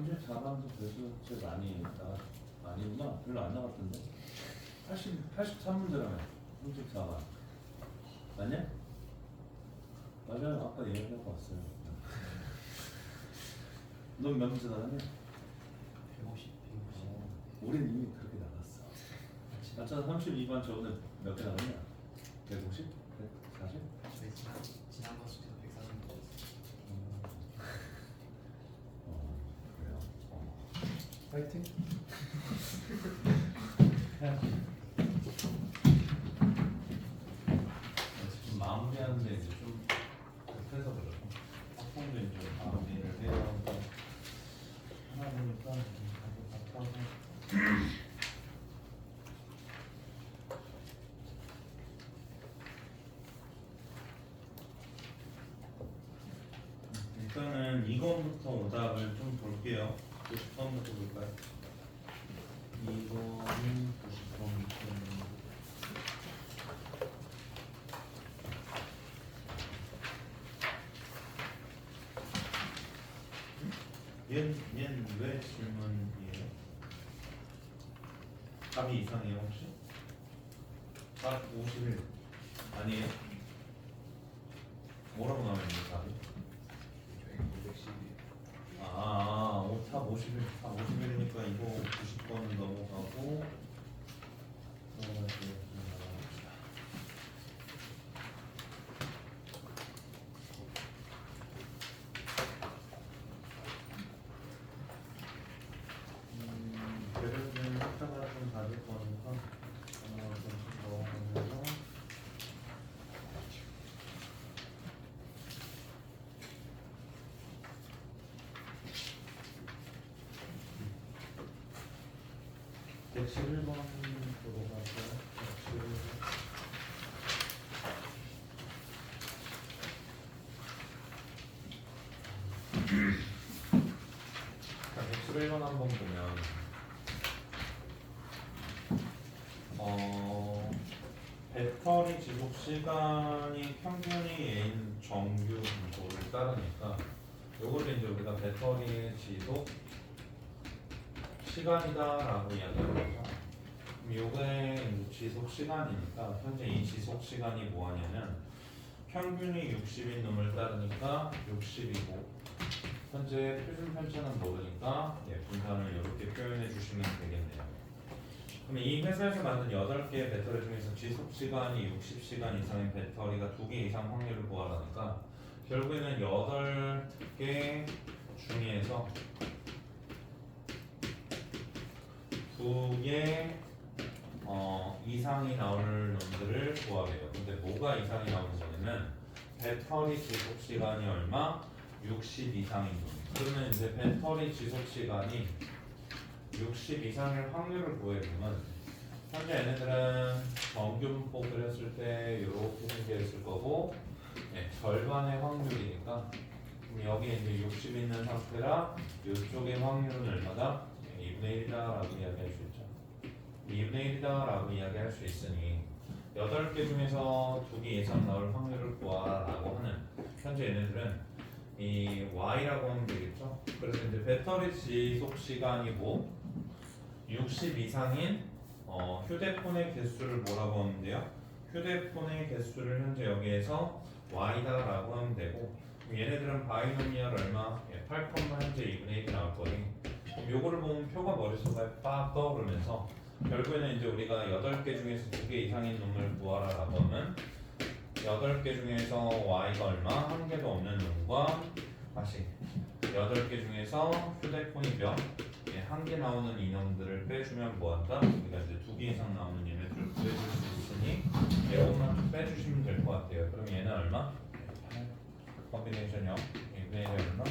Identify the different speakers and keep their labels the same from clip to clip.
Speaker 1: 34반도 그래도 제일 많이 나갔 아니구나. 별로 안 나갔던데. 83문제라며. 34반. 맞냐? 맞아요. 아까 얘기하고 왔어요. 넌 몇 문제 나갔냐?
Speaker 2: 150.
Speaker 1: 우린 이미 그렇게 나갔어. 맞잖아. 32반 저 오늘 몇 개 나갔냐? 150? 140?
Speaker 2: 저희 지난번 숙제도 140
Speaker 1: 그래요.
Speaker 3: 파이팅.
Speaker 1: 지금 마무리하는데 이제 좀 급해서 그래요. 학생도 이제 마무리를 해야 하고 하나 보니까 다들 바빠서. 일단은 2번부터 오답을 좀 볼게요. 90번부터 볼까요? 2번은 90번부터. 얘는 왜 질문이에요? 답이 이상해요 혹시? 답 51 아니에요? 뭐라고 나와있는데 답이?
Speaker 2: 저희 510.
Speaker 1: 답 51, 답 51이니까 이거 90번은 넘어가고 배려는 학자가 좀 다를 거니까 좀 넘어가면서 백십 1번으로 갈까요? 111번 한번 보면 배터리 지속 시간이 평균이 A인 정규 분포를 따르니까 요거를 이제 우리가 배터리의 지속 시간이다라고 이야기하는 거죠. 그럼 요게 지속 시간이니까 현재 이 지속 시간이 뭐하냐면 평균이 60인 놈을 따르니까 60이고 현재 표준 편차는 모르니까 분산을 이렇게 표현해 주시면 되겠네요. 그럼 이 회사에서 만든 8개의 배터리 중에서 지속 시간이 60시간 이상인 배터리가 2개 이상 확률을 구하라니까 결국에는 8개 중에서 2개 이상이 나올 놈들을 구하래요. 근데 뭐가 이상이 나오는 거냐면 배터리 지속 시간이 얼마? 60 이상인 놈. 그러면 이제 배터리 지속 시간이 60 이상일 확률을 구해보면 현재 얘네들은 정규분포 그렸을 때 이렇게 생겨있을 거고 절반의 확률이니까 그럼 여기 이제 60 있는 상태라 이쪽의 확률은 얼마다? 2분의 1이다라고 이야기할 수 있죠. 2분의 1이다라고 이야기할 수 있으니 8개 중에서 2개 이상 나올 확률을 구하라고 하는 현재 얘네들은 이 y라고 하면 되겠죠. 그래서 이제 배터리 지속 시간이고 60 이상인 휴대폰의 개수를 뭐라고 하면 돼요? 휴대폰의 개수를 현재 여기에서 y다라고 하면 되고 그럼 얘네들은 바이노미얼 얼마? 8, 현재 2분의 1이 나올 거니 그럼 요거를 보면 표가 머릿속에 빡 떠오르면서 결국에는 이제 우리가 8개 중에서 2개 이상인 놈을 구하라라고 하면 8개 중에서 y가 얼마? 1개도 없는 놈과 다시 8개 중에서 휴대폰이 몇? 1개 나오는 이놈들을 빼주면 뭐한다? 우리가 이제 2개 이상 나오는 얘네들을 구해줄 수 있으니 얘것만 좀 빼주시면 될 것 같아요. 그럼 얘는 얼마? 8 컨비네이션이요. 얘는 얼마?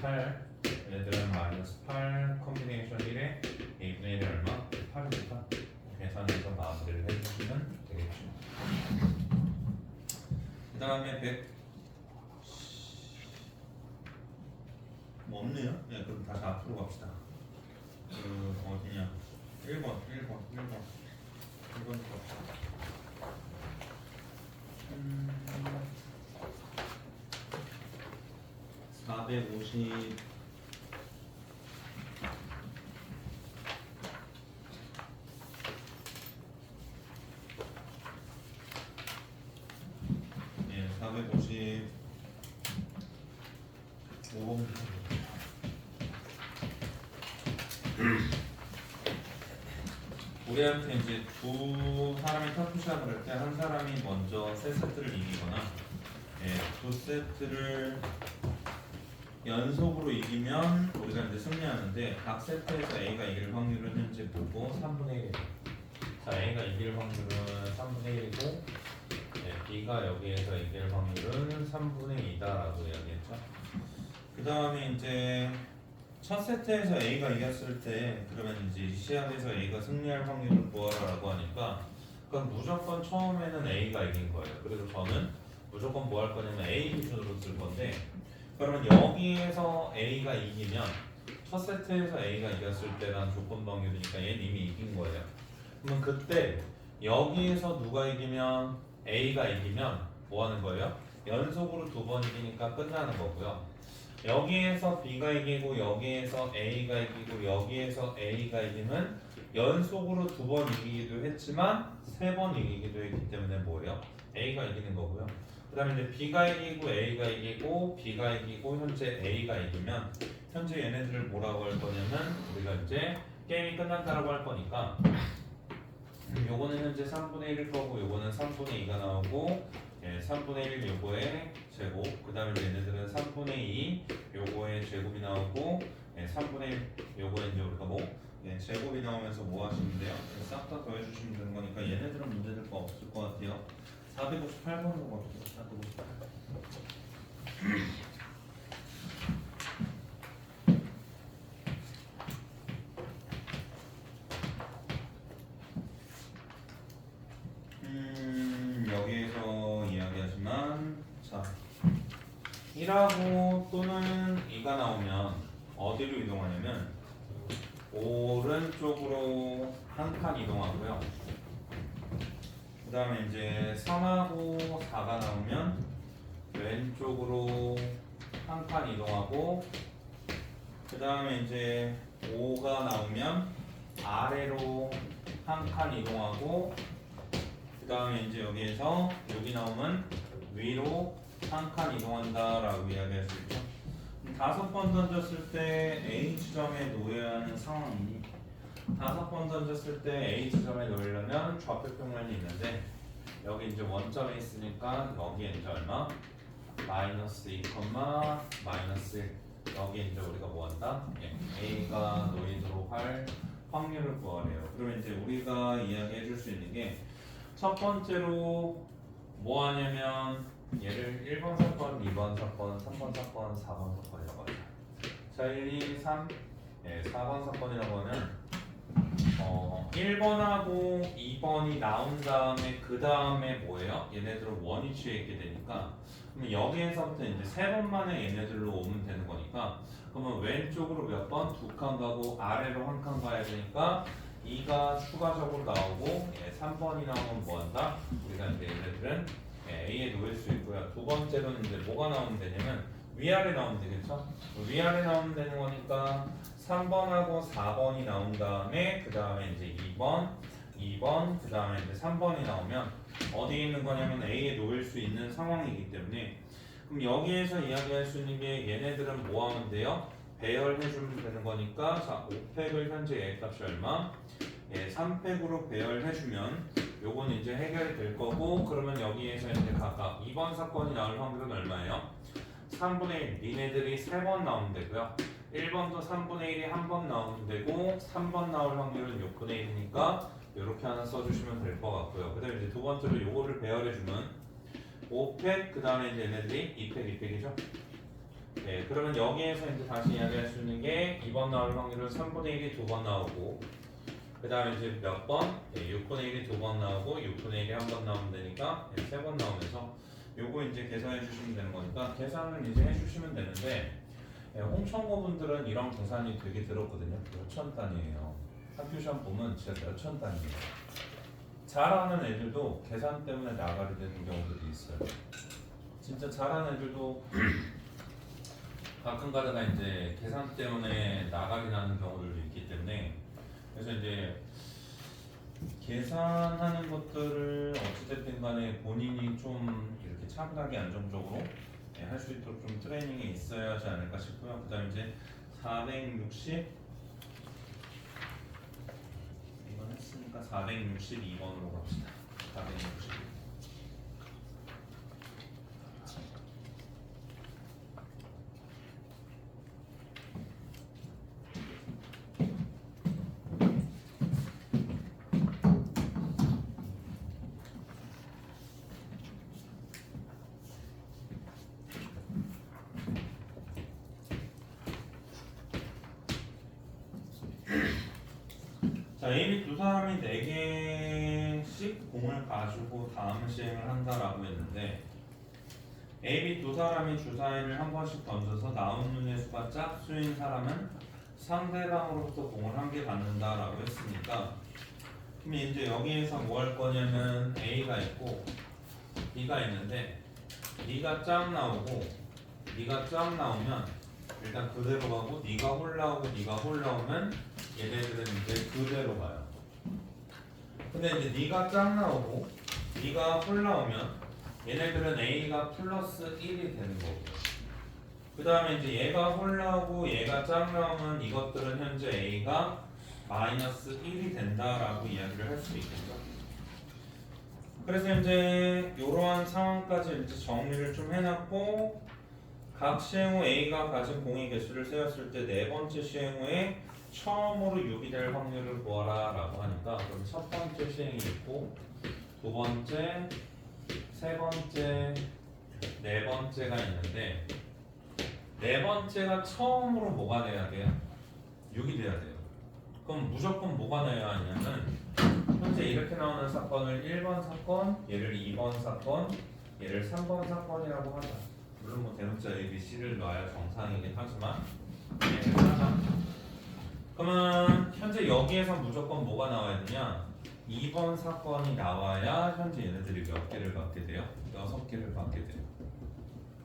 Speaker 1: 8 얘네들은 마이너스 8 컨비네이션 1에 A분의 1이 얼마? 8이니까 계산해서 마무리를 해주시면 되겠죠. 그 다음에 100 뭐 없네요? 네, 그럼 다시 앞으로 갑시다. 어디냐? 1번 갑시다. 450 우리한테 이제 두 사람이 터프샷을 할 때 한 사람이 먼저 세 세트를 이기거나 두 세트를 연속으로 이기면 우리가 이제 승리하는데 각 세트에서 A가 이길 확률은 현재 뭐고 3분의 1이에요. 자, A가 이길 확률은 3분의 1이고 B가 여기에서 이길 확률은 3분의 2다라고 이야기했죠. 그 다음에 이제 첫 세트에서 A가 이겼을 때 그러면 이제 시합에서 A가 승리할 확률을 구하라고 하니까 그건 무조건 처음에는 A가 이긴 거예요. 그래서 저는 무조건 뭐 할 거냐면 A 기준으로 쓸 건데 그러면 여기에서 A가 이기면 첫 세트에서 A가 이겼을 때란 조건 확률이니까 얘는 이미 이긴 거예요. 그러면 그때 여기에서 누가 이기면 A가 이기면 뭐 하는 거예요? 연속으로 두 번 이기니까 끝나는 거고요. 여기에서 B가 이기고 여기에서 A가 이기고 여기에서 A가 이기면 연속으로 두 번 이기기도 했지만 세 번 이기기도 했기 때문에 뭐예요? A가 이기는 거고요. 그 다음에 이제 B가 이기고 A가 이기고 B가 이기고 현재 A가 이기면 현재 얘네들을 뭐라고 할 거냐면 우리가 이제 게임이 끝났다라고 할 거니까 요거는 현재 3분의 1일 거고 요거는 3분의 2가 나오고 3분의 1 요거의 제곱 그 다음에 얘네들은 3분의 2 요거의 제곱이 나오고 3분의 1 요거의 이제 우리가 뭐 제곱이 나오면서 뭐 하시면 돼요? 싹 다 더해주시면 되는 거니까 얘네들은 문제될 거 없을 것 같아요. 458번으로 가볼게요. 458. 여기에서 이야기하지만 자 1하고 또는 2가 나오면 어디로 이동하냐면 오른쪽으로 한 칸 이동하고요. 그 다음에 이제 3하고 4가 나오면 왼쪽으로 한 칸 이동하고 그 다음에 이제 5가 나오면 아래로 한 칸 이동하고 그 다음에 이제 여기에서 여기 나오면 위로 한 칸 이동한다 라고 이야기할 수 있죠. 5번 던졌을 때 A 지점에 놓여야 하는 상황이 5번 던졌을 때 A 지점에 놓으려면 좌표 평면이 있는데 여기 이제 원점에 있으니까 여기에 이제 얼마? 마이너스 2, 마이너스 1 여기 이제 우리가 뭐 한다? A가 놓이도록 할 확률을 구하래요. 그러면 이제 우리가 이야기해 줄 수 있는 게 첫 번째로 뭐 하냐면 얘를 1번 사건, 2번 사건, 3번 사건, 4번 사건이라고 하죠. 자, 1, 2, 3, 4번 사건이라고 하면 1번하고 2번이 나온 다음에 그 다음에 뭐예요? 얘네들은 원이 취해 있게 되니까 그러면 여기에서부터 이제 세 번 만에 얘네들로 오면 되는 거니까 그러면 왼쪽으로 몇 번? 두 칸 가고 아래로 한 칸 가야 되니까 2가 추가적으로 나오고 3번이 나오면 뭐 한다? 우리가 이제 얘네들은 A에 놓일 수 있고요. 두 번째로는 이제 뭐가 나오면 되냐면 위아래 나오면 되겠죠? 위아래 나오면 되는 거니까 3번하고 4번이 나온 다음에 그 다음에 이제 2번, 그 다음에 이제 3번이 나오면 어디에 있는 거냐면 A에 놓일 수 있는 상황이기 때문에 그럼 여기에서 이야기할 수 있는 게 얘네들은 뭐 하면 돼요? 배열해주면 되는 거니까 자 5팩을 현재 얘 값이 얼마? 3팩으로 배열해주면 요건 이제 해결이 될 거고 그러면 여기에서 이제 각각 2번 사건이 나올 확률은 얼마예요? 3분의 1 니네들이 3번 나오면 되고요 1번도 3분의 1이 한 번 나오면 되고 3번 나올 확률은 6분의 1이니까 이렇게 하나 써주시면 될 것 같고요 그 다음에 이제 두 번째로 요거를 배열해주면 5팩 그 다음에 이제 얘네들이 2팩 2팩이죠 네, 그러면 여기에서 이제 다시 이야기할 수 있는 게 2번 나올 확률은 3분의 1이 두 번 나오고 그 다음에 이제 몇 번? 6분의 1이 두 번 나오고 6분의 1이 한 번 나오면 되니까 세 번 나오면서 요거 이제 계산해 주시면 되는 거니까 계산을 이제 해주시면 되는데 홍천고 분들은 이런 계산이 되게 들었거든요. 몇천 단위예요. 학교 시험 보면 진짜 몇천 단위예요. 잘하는 애들도 계산 때문에 나가게 되는 경우들이 있어요. 진짜 잘하는 애들도 가끔 가다가 이제 계산 때문에 나가게 나는 경우들도 있기 때문에 그래서 이제 계산하는 것들을 어찌됐든 간에 본인이 좀 이렇게 차분하게 안정적으로 할 수 있도록 좀 트레이닝이 있어야 하지 않을까 싶고요. 그 다음에 이제 460 있으니까 462번으로 갑시다. 462. 자, A, B 두 사람이 4개씩 공을 가지고 다음 시행을 한다라고 했는데 A, B 두 사람이 주사위를 한 번씩 던져서 나온 눈의 수가 짝수인 사람은 상대방으로부터 공을 한 개 받는다라고 했으니까 그럼 이제 여기에서 뭐 할 거냐면 A가 있고 B가 있는데 B가 짝 나오고 B가 짝 나오면 일단 그대로 가고 네가 홀 나오고 네가 홀 나오면 얘네들은 이제 그대로 가요. 근데 이제 네가 짝 나오고 네가 홀 나오면 얘네들은 A가 플러스 1이 되는 거고 그 다음에 이제 얘가 홀 나오고 얘가 짝 나오면 이것들은 현재 A가 마이너스 1이 된다라고 이야기를 할 수 있겠죠. 그래서 이제 이러한 상황까지 이제 정리를 좀 해놨고 각 시행 후 A가 가진 공의 개수를 세웠을 때 네 번째 시행 후에 처음으로 6이 될 확률을 구하라 라고 하니까 그럼 첫 번째 시행이 있고 두 번째, 세 번째, 네 번째가 있는데 네 번째가 처음으로 뭐가 돼야 돼요? 6이 돼야 돼요. 그럼 무조건 뭐가 나야 하냐면 현재 이렇게 나오는 사건을 1번 사건, 얘를 2번 사건, 얘를 3번 사건이라고 하자. 물론 뭐 대문자 A, B, C를 넣어야 정상이긴 하지만 그러면 현재 여기에서 무조건 뭐가 나와야 되냐? 2번 사건이 나와야 현재 얘네들이 몇 개를 받게 돼요? 6개를 받게 돼요.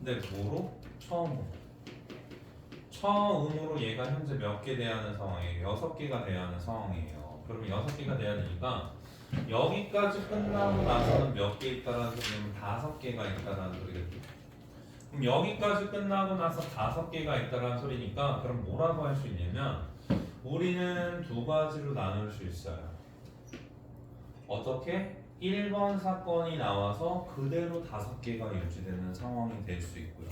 Speaker 1: 근데 뭐로? 처음으로. 처음으로 얘가 현재 몇 개 돼야 하는 상황이에요? 6개가 돼야 하는 상황이에요. 그러면 6개가 돼야 되니까 여기까지 끝나고 나서는 몇 개 있다라는 소리면 5개가 있다라는 소리겠죠. 그럼 여기까지 끝나고 나서 5개가 있다라는 소리니까 그럼 뭐라고 할 수 있냐면 우리는 두 가지로 나눌 수 있어요. 어떻게? 1번 사건이 나와서 그대로 5개가 유지되는 상황이 될 수 있고요.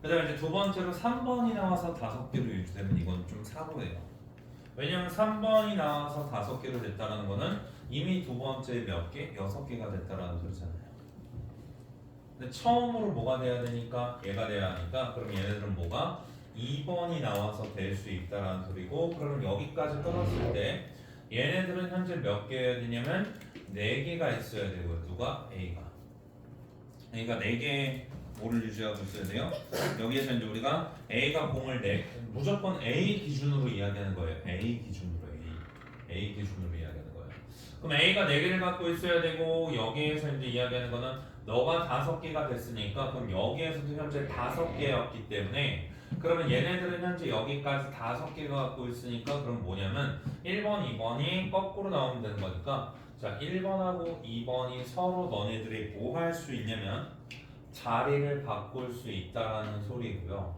Speaker 1: 그 다음에 이제 두 번째로 3번이 나와서 5개로 유지되면 이건 좀 사고예요. 왜냐면 3번이 나와서 5개로 됐다는 거는 이미 두 번째 몇 개? 6개가 됐다라는 소리잖아요. 근데 처음으로 뭐가 돼야 되니까 얘가 돼야 하니까 그럼 얘네들은 뭐가? 2번이 나와서 될 수 있다라는 소리고 그럼 여기까지 끊었을 때 얘네들은 현재 몇 개여야 되냐면 4개가 있어야 되고요. 누가? A가 4개 뭐를 유지하고 있어야 돼요? 여기에서 이제 우리가 A가 공을 무조건 A 기준으로 이야기하는 거예요. A 기준으로 A 기준으로 이야기하는 거예요. 그럼 A가 4개를 갖고 있어야 되고 여기에서 이제 이야기하는 거는 너가 5개가 됐으니까 그럼 여기에서도 현재 5개였기 때문에 그러면 얘네들은 현재 여기까지 5개가 갖고 있으니까 그럼 뭐냐면 1번, 2번이 거꾸로 나오면 되는 거니까 자 1번하고 2번이 서로 너네들이 뭐 할 수 있냐면 자리를 바꿀 수 있다라는 소리고요.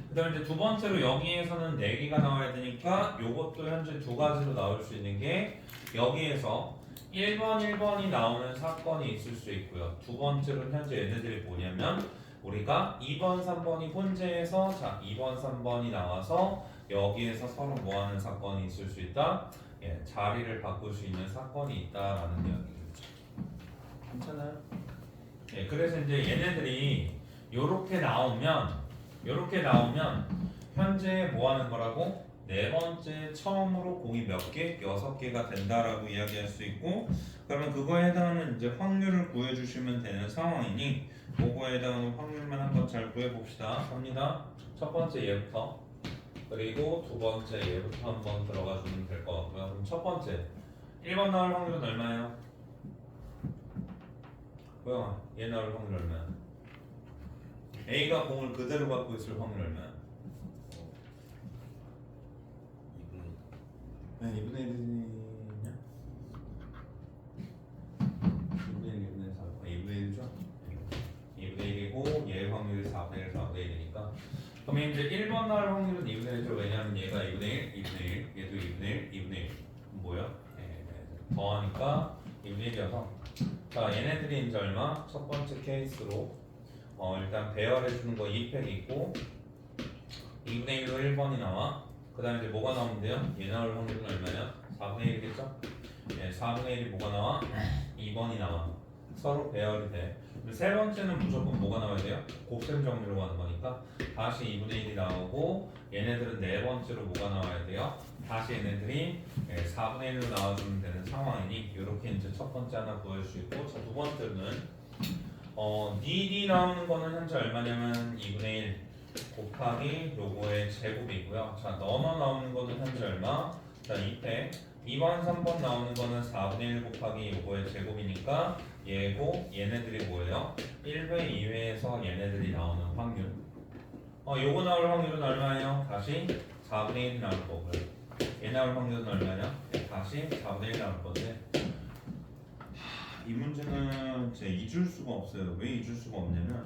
Speaker 1: 그 다음에 이제 두 번째로 여기에서는 4개가 나와야 되니까 요것도 현재 두 가지로 나올 수 있는 게 여기에서 1번이 나오는 사건이 있을 수 있고요. 두 번째로는 현재 얘네들이 뭐냐면 우리가 2번, 3번이 혼재해서 자 2번, 3번이 나와서 여기에서 서로 뭐하는 사건이 있을 수 있다? 예, 자리를 바꿀 수 있는 사건이 있다라는 이야기죠. 괜찮아요? 예, 그래서 이제 얘네들이 요렇게 나오면 현재 뭐 하는 거라고? 네 번째 처음으로 공이 몇 개? 6개가 된다라고 이야기할 수 있고 그러면 그거에 해당하는 이제 확률을 구해주시면 되는 상황이니 그거에 해당하는 확률만 한번 잘 구해봅시다. 갑니다. 첫 번째 얘부터 그리고 두 번째 얘부터 한번 들어가 주면 될 것 같고요. 그럼 첫 번째 1번 나올 확률은 얼마예요? 고영아 얘 나올 확률 얼마야? A가 공을 그대로 갖고 있을 확률 얼마야? 2분의 1. 네, 2분의 1이냐? 2분의 1, 2분의 4. 2분의 1이죠? 2분의 1이고 얘 확률이 4분의 1, 4분의 1이니까 그럼 이제 1번 나올 확률은 2분의 1이죠. 왜냐하면 얘가 2분의 1, 2분의 1 얘도 2분의 1, 2분의 1 뭐야? 이제 얼마? 첫 번째 케이스로 일단 배열해 주는 거 2팩 있고 2분의 1로 1번이 나와. 그 다음에 이제 뭐가 나오는데요? 얘 나올 확률은 얼마냐? 4분의 1이겠죠? 예, 4분의 1이 뭐가 나와? 2번이 나와. 서로 배열이 돼. 세 번째는 무조건 뭐가 나와야 돼요? 곱셈 정리로 가는 거니까 다시 2분의 1이 나오고 얘네들은 네 번째로 뭐가 나와야 돼요? 다시 얘네들이 4분의 1로 나와주면 되는 상황이니 이렇게 이제 첫 번째 하나 구할 수 있고 자, 두 번째는 DD 나오는 거는 현재 얼마냐면 2분의 1 곱하기 요거의 제곱이고요. 자, 너너 나오는 거는 현재 얼마? 자, 2팩 2번, 3번 나오는 거는 4분의 1 곱하기 요거의 제곱이니까 얘고 얘네들이 뭐예요? 1회, 2회에서 얘네들이 나오는 확률. 요거 나올 확률은 얼마예요? 다시 4분의 1이 나올 거고요. 얘 나올 확률은 얼마냐? 다시 4분의 1 나올 건데 이 문제는 제 잊을 수가 없어요. 왜 잊을 수가 없냐면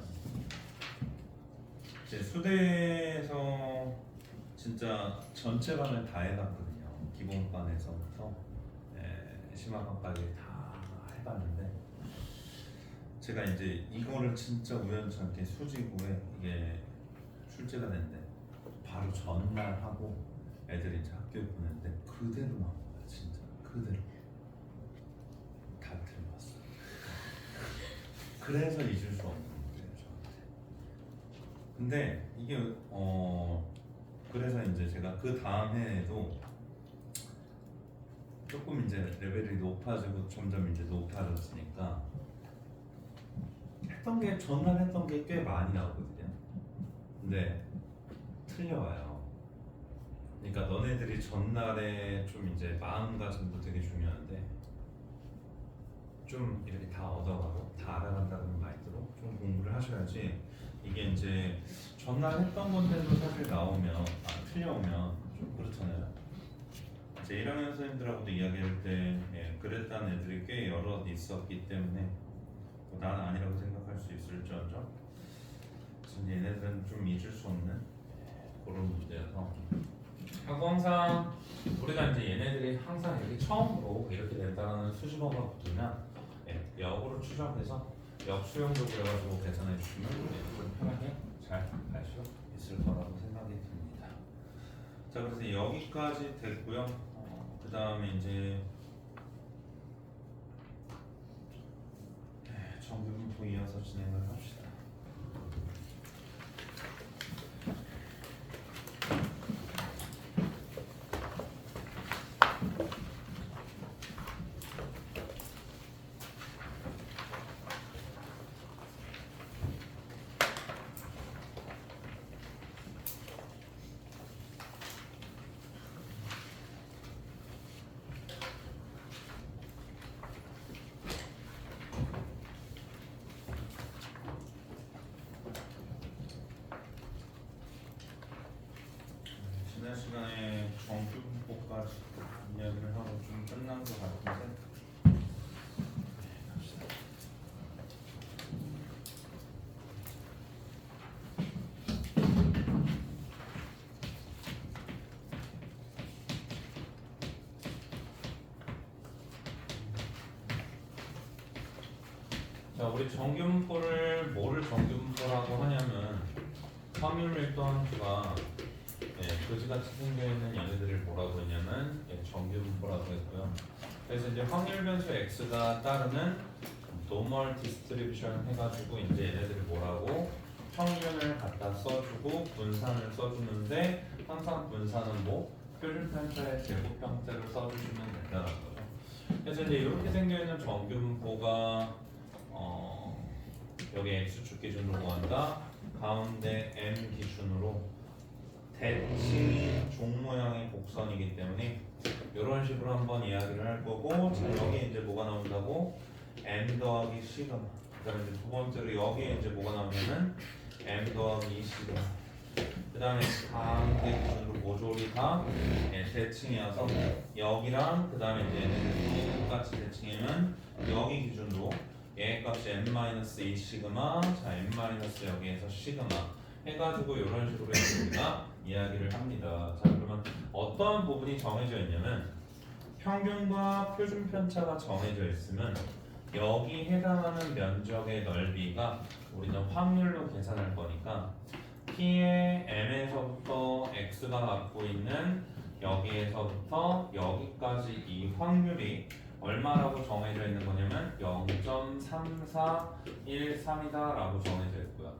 Speaker 1: 제 수대에서 진짜 전체 반을 다 해봤거든요. 기본반에서부터 심화반까지 다 해봤는데 제가 이제 이거를 진짜 우연찮게 수지고에 이게 출제가 됐는데 바로 전날 하고 애들이 이제 학교에 보냈는데 그대로 나온 거야. 진짜 그대로 다 틀렸어. 그래서 잊을 수 없는 거예요 저한테. 근데 이게 그래서 이제 제가 그 다음 해에도 조금 이제 레벨이 높아지고 점점 이제 높아졌으니까 했던 게 전날 했던 게 꽤 많이 나오거든요. 근데 틀려와요. 그러니까 너네들이 전날에 좀 이제 마음가짐도 되게 중요한데 좀 이렇게 다 얻어가고 다 알아간다는 마인드로 좀 공부를 하셔야지 이게 이제 전날 했던 건데도 사실 나오면 틀려오면 좀 그렇잖아요. 제 1학년 선생님들하고도 이야기할 때 그랬다는 애들이 꽤 여러 있었기 때문에 뭐 나는 아니라고 생각할 수 있을지언정 얘네들은 좀 잊을 수 없는 그런 문제여서 하고 항상 우리가 이제 얘네들이 항상 이렇게 처음으로 이렇게 된다는 수식어가 붙으면 역으로 추정해서 역수용도 그래가지고 계산해 주시면 좀 편하게 잘 알 수 있을 거라고 생각이 듭니다. 자, 그래서 여기까지 됐고요. 그 다음에 이제 정규분포 이어서 진행을 합시다. 지난 시간에 정규분포까지 이야기를 하고 좀 끝난 것 같은데 갑시다. 자, 우리 정규분포를 뭐를 정규분포라고 하냐면 확률 밀도한 수가 거지같이 생겨있는 얘네들을 뭐라고 했냐면 정규분포라고 했고요. 그래서 이제 확률 변수 x가 따르는 normal distribution 해가지고 이제 얘네들을 뭐라고 평균을 갖다 써주고 분산을 써주는데 항상 분산은 뭐 표준 편차의 제곱 형태를 써주시면 된다는 거죠. 그래서 이제 이렇게 생겨있는 정규분포가 여기 x축 기준으로 구한다. 가운데 m 기준으로 대칭이 종 모양의 곡선이기 때문에 이런 식으로 한번 이야기를 할 거고 자, 여기 이제 뭐가 나온다고? m 더하기 시그마. 그다음에 이제 두 번째로 여기에 이제 뭐가 나오냐면 m 더하기 시그마. 그다음에 가운데 기준으로 모조리 다 대칭이어서 여기랑 그다음에 이제 얘네들 똑같이 대칭이면 여기 기준으로 얘 값이 m-2 시그마. 자 m- 여기에서 시그마 해가지고 이런 식으로 우리가 이야기를 합니다. 자, 그러면 어떤 부분이 정해져 있냐면 평균과 표준 편차가 정해져 있으면 여기 해당하는 면적의 넓이가 우리는 확률로 계산할 거니까 P의 M에서부터 X가 갖고 있는 여기에서부터 여기까지 이 확률이 얼마라고 정해져 있는 거냐면 0.3413이다 라고 정해져 있고요.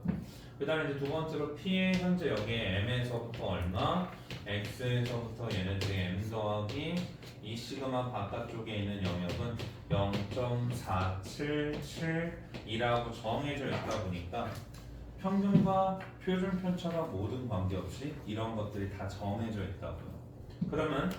Speaker 1: 그 다음에 이제 두 번째로 P의 현재 여기에 M에서부터 얼마, X에서부터 얘네들이 M 더하기 이 시그마 바깥쪽에 있는 영역은 0.477이라고 정해져 있다 보니까 평균과 표준 편차가 모든 관계없이 이런 것들이 다 정해져 있다고요. 그러면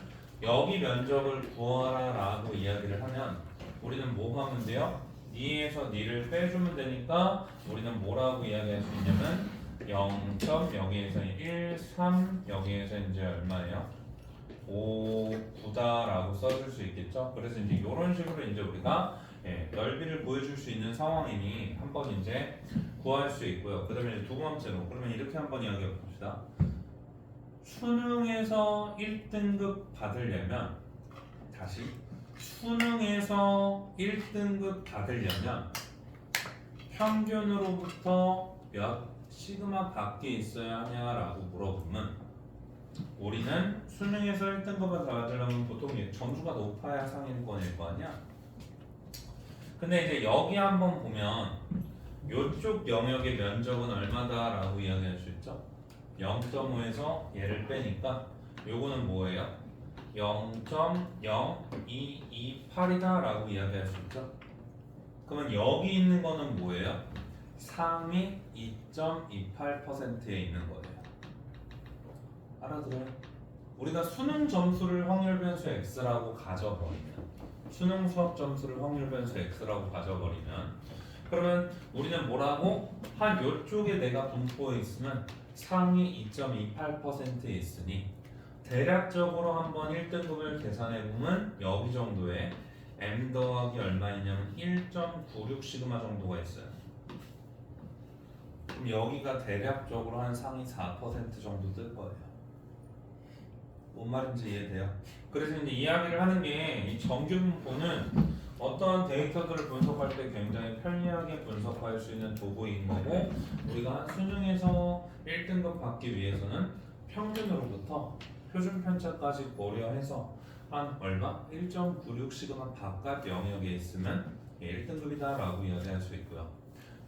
Speaker 1: 여기 면적을 구하라 라고 이야기를 하면 우리는 뭐 하면 돼요? 니에서 니를 빼주면 되니까 우리는 뭐라고 이야기할 수 있냐면 0. 여기에서 1, 3 여기에서 이제 얼마예요? 5, 9다 라고 써줄 수 있겠죠? 그래서 이제 이런 식으로 이제 우리가 넓이를 구해줄 수 있는 상황이니 한번 이제 구할 수 있고요. 그 다음에 두 번째로 그러면 이렇게 한번 이야기해 봅시다. 수능에서 1등급 받으려면 다시 수능에서 1등급 받으려면 평균으로부터 몇 시그마 밖에 있어야 하냐라고 물어보면 우리는 수능에서 1등급을 받으려면 보통 점수가 높아야 상위권일 거 아니야? 근데 이제 여기 한번 보면 이쪽 영역의 면적은 얼마다라고 이야기할 수 있죠? 0.5에서 얘를 빼니까 요거는 뭐예요? 0.0228이다 라고 이야기할 수 있죠? 그러면 여기 있는 거는 뭐예요? 상위 2.28%에 있는 거예요. 알아들어요? 우리가 수능 점수를 확률 변수 x라고 가져버리면 수능 수학 점수를 확률 변수 x라고 가져버리면 그러면 우리는 뭐라고? 한 요쪽에 내가 분포에 있으면 상위 2.28%에 있으니 대략적으로 한번 1등급을 계산해보면 여기 정도에 m 더하기 얼마이냐면 1.96 시그마 정도가 있어요. 그럼 여기가 대략적으로 한 상위 4% 정도 뜰 거예요. 뭔 말인지 이해돼요? 그래서 이제 이야기를 하는 게 이 정규분포는 어떠한 데이터들을 분석할 때 굉장히 편리하게 분석할 수 있는 도구인 거고 우리가 수능에서 1등급 받기 위해서는 평균으로부터 표준 편차까지 고려해서 한 얼마? 1.96 시그마 바깥 영역에 있으면 1등급이다 라고 이야기할 수 있고요.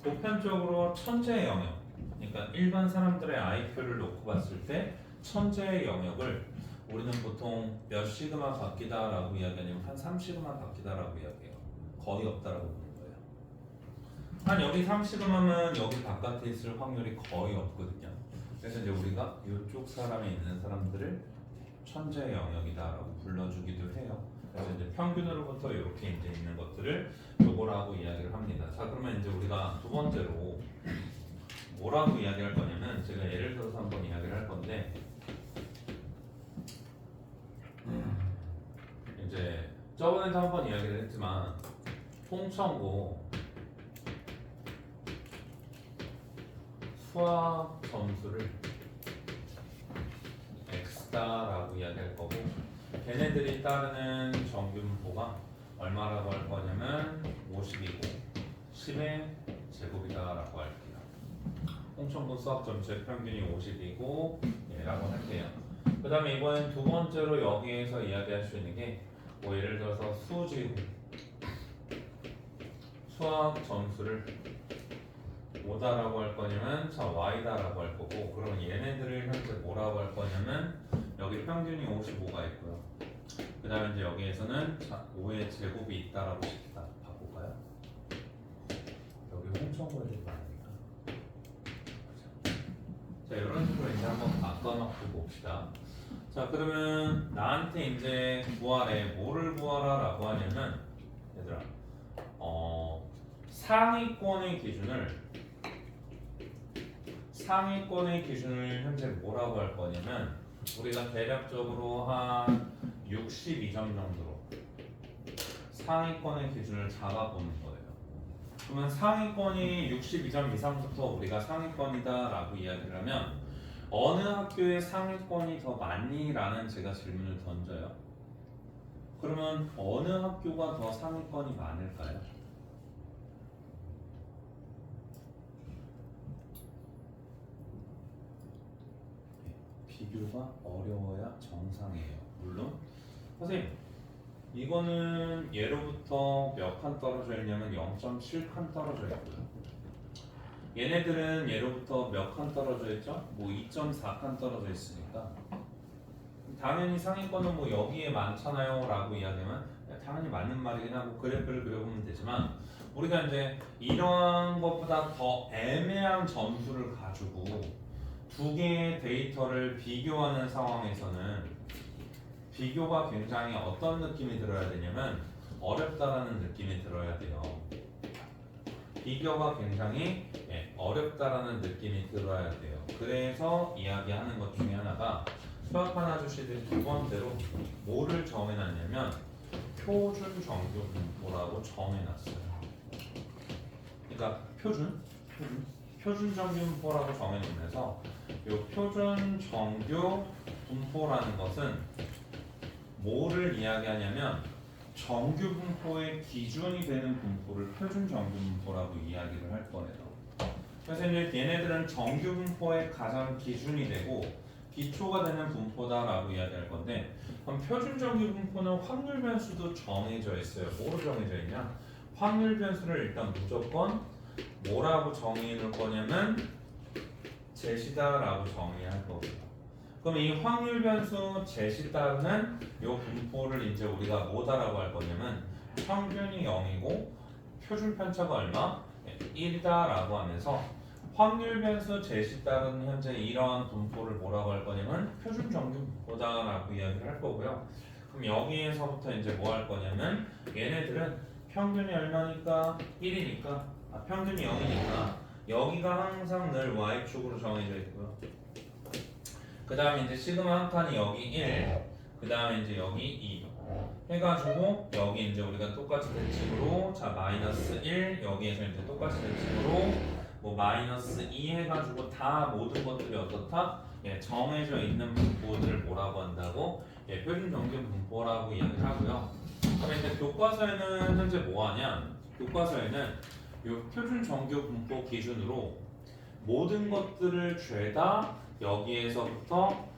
Speaker 1: 보편적으로 천재 영역, 그러니까 일반 사람들의 IQ를 놓고 봤을 때 천재의 영역을 우리는 보통 몇 시그마 바뀌다 라고 이야기하냐면 한 3시그마 바뀌다 라고 이야기해요. 거의 없다라고 보는 거예요. 한 여기 3시그마면 여기 바깥에 있을 확률이 거의 없거든요. 그래서 이제 우리가 이쪽 사람에 있는 사람들을 천재 영역이다 라고 불러주기도 해요. 그래서 이제 평균으로부터 이렇게 이제 있는 것들을 요거라고 이야기를 합니다. 자, 그러면 이제 우리가 두 번째로 뭐라고 이야기할 거냐면 제가 예를 들어서 한번 이야기를 할 건데 이제 저번에도 한번 이야기를 했지만 통천고 수학 점수를 X다라고 이야기할 거고 걔네들이 따르는 정규분포가 얼마라고 할 거냐면 50이고 10의 제곱이다라고 할게요. 홍천고 수학 점수의 평균이 50이고 라고 할게요. 그 다음에 이번엔 두 번째로 여기에서 이야기할 수 있는 게 뭐 예를 들어서 수지구 수학 점수를 5다라고 할 거냐면 자 y다라고 할 거고 그러면 얘네들을 현재 뭐라고 할 거냐면 여기 평균이 55가 있고요. 그 다음에 이제 여기에서는 자 5의 제곱이 있다라고 바꿀까요? 여기 홍천고에 대해 말하니까 자 이런 식으로 이제 한번 바꿔놓고 봅시다. 자 그러면 나한테 이제 구하래 뭐를 구하라 라고 하냐면 얘들아 상위권의 기준을 현재 뭐라고 할 거냐면 우리가 대략적으로 한 62점 정도로 상위권의 기준을 잡아보는 거예요. 그러면 상위권이 62점 이상부터 우리가 상위권이다 라고 이야기를 하면 어느 학교의 상위권이 더 많니? 라는 제가 질문을 던져요. 그러면 어느 학교가 더 상위권이 많을까요? 비교가 어려워야 정상이에요. 물론 선생님 이거는 예로부터 몇 칸 떨어져 있냐면 0.7칸 떨어져 있고요. 얘네들은 예로부터 몇 칸 떨어져 있죠? 뭐 2.4칸 떨어져 있으니까 당연히 상위권은 뭐 여기에 많잖아요 라고 이야기하면 당연히 맞는 말이긴 하고 그래프를 그려보면 되지만 우리가 이제 이러한 것보다 더 애매한 점수를 가지고 두 개의 데이터를 비교하는 상황에서는 비교가 굉장히 어떤 느낌이 들어야 되냐면 어렵다라는 느낌이 들어야 돼요. 비교가 굉장히 어렵다라는 느낌이 들어야 돼요. 그래서 이야기하는 것 중에 하나가 수학한 아저씨들이 두 번째로 뭐를 정해놨냐면 표준 정규 분포라고 정해놨어요. 그러니까 표준 정규 분포라고 정해놓으면서 이 표준 정규 분포라는 것은 뭐를 이야기하냐면 정규 분포의 기준이 되는 분포를 표준 정규 분포라고 이야기를 할 거예요. 그래서 이제 얘네들은 정규 분포의 가장 기준이 되고 기초가 되는 분포다라고 이야기할 건데 그럼 표준 정규 분포는 확률 변수도 정해져 있어요. 뭐로 정해져 있냐? 확률 변수를 일단 무조건 뭐라고 정의해 놓을 거냐면 제시다라고 정의할 거고요. 그럼 이 확률 변수 제시다는 이 분포를 이제 우리가 뭐다라고 할 거냐면 평균이 0이고 표준 편차가 얼마? 1이다라고 하면서 확률 변수 제시다는 현재 이러한 분포를 뭐라고 할 거냐면 표준 정규 분포다라고 이야기를 할 거고요. 그럼 여기에서부터 이제 뭐 할 거냐면 얘네들은 평균이 얼마니까? 1이니까 평균이 0이니까 여기가 항상 늘 y축으로 정해져 있고요. 그 다음에 이제 시그마 한 칸이 여기 1, 그 다음에 이제 여기 2 해가지고 여기 이제 우리가 똑같이 대칭으로 자 마이너스 1 여기에서 이제 똑같이 대칭으로 뭐 마이너스 2 해가지고 다 모든 것들이 어떻다? 정해져 있는 분포들을 뭐라고 한다고? 표준 정규 분포라고 이야기를 하고요. 그러면 이제 교과서에는 현재 뭐 하냐? 교과서에는 이 표준 정규 분포 기준으로 모든 것들을 죄다 여기에서부터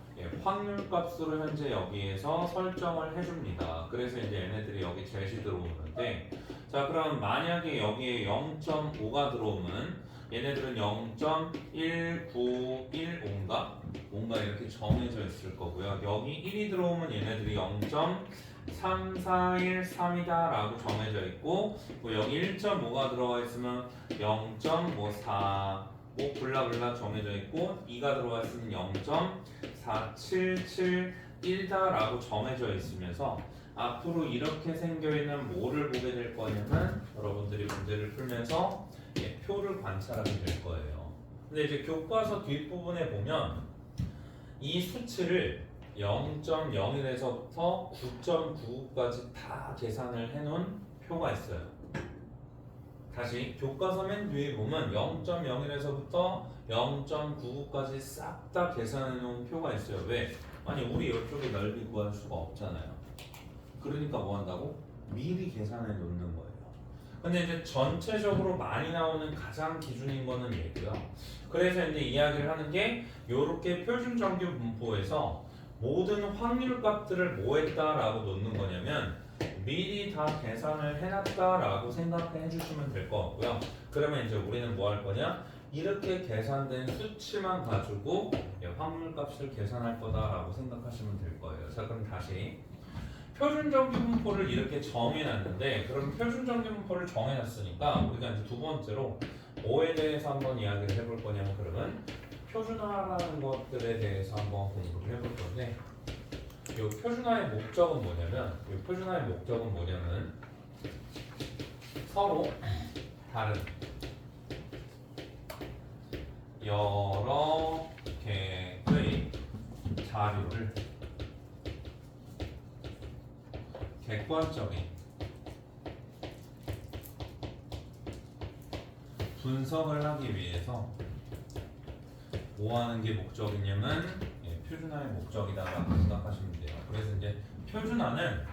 Speaker 1: 확률 값으로 현재 여기에서 설정을 해줍니다. 그래서 이제 얘네들이 여기 제시 들어오는데 자 그럼 만약에 여기에 0.5가 들어오면 얘네들은 0.1915인가? 뭔가 이렇게 정해져 있을 거고요. 여기 1이 들어오면 얘네들이 0.3413이다 라고 정해져 있고 뭐 여기 1.5가 들어가 있으면 0.54 뭐 블라블라 정해져 있고 2가 들어가 있으면 0.4771다라고 정해져 있으면서 앞으로 이렇게 생겨있는 뭐를 보게 될 거냐면 여러분들이 문제를 풀면서 표를 관찰하게 될 거예요. 근데 이제 교과서 뒷부분에 보면 이 수치를 0.01에서부터 9.99까지 다 계산을 해놓은 표가 있어요. 다시 교과서 맨 뒤에 보면 0.01에서부터 0.99까지 싹 다 계산해 놓은 표가 있어요. 왜? 아니 우리 이쪽에 넓이 구할 수가 없잖아요. 그러니까 뭐 한다고? 미리 계산해 놓는 거예요. 근데 이제 전체적으로 많이 나오는 가장 기준인 거는 얘고요. 그래서 이제 이야기를 하는 게 요렇게 표준 정규 분포에서 모든 확률 값들을 뭐 했다라고 놓는 거냐면 미리 다 계산을 해놨다라고 생각해 주시면 될 것 같고요. 그러면 이제 우리는 뭐 할 거냐? 이렇게 계산된 수치만 가지고 확률 값을 계산할 거다라고 생각하시면 될 거예요. 자 그럼 다시 표준 정규 분포를 이렇게 정해놨는데 그럼 표준 정규 분포를 정해놨으니까 우리가 이제 두 번째로 뭐에 대해서 한번 이야기를 해볼 거냐면 그러면 표준화라는 것들에 대해서 한번 공부를 해볼 건데 이 표준화의 목적은 뭐냐면 서로 다른 여러 개의 자료를 객관적인 분석을 하기 위해서 뭐 하는 게 목적이냐면 표준화의 목적이다라고 생각하시면 돼요. 그래서 이제 표준화는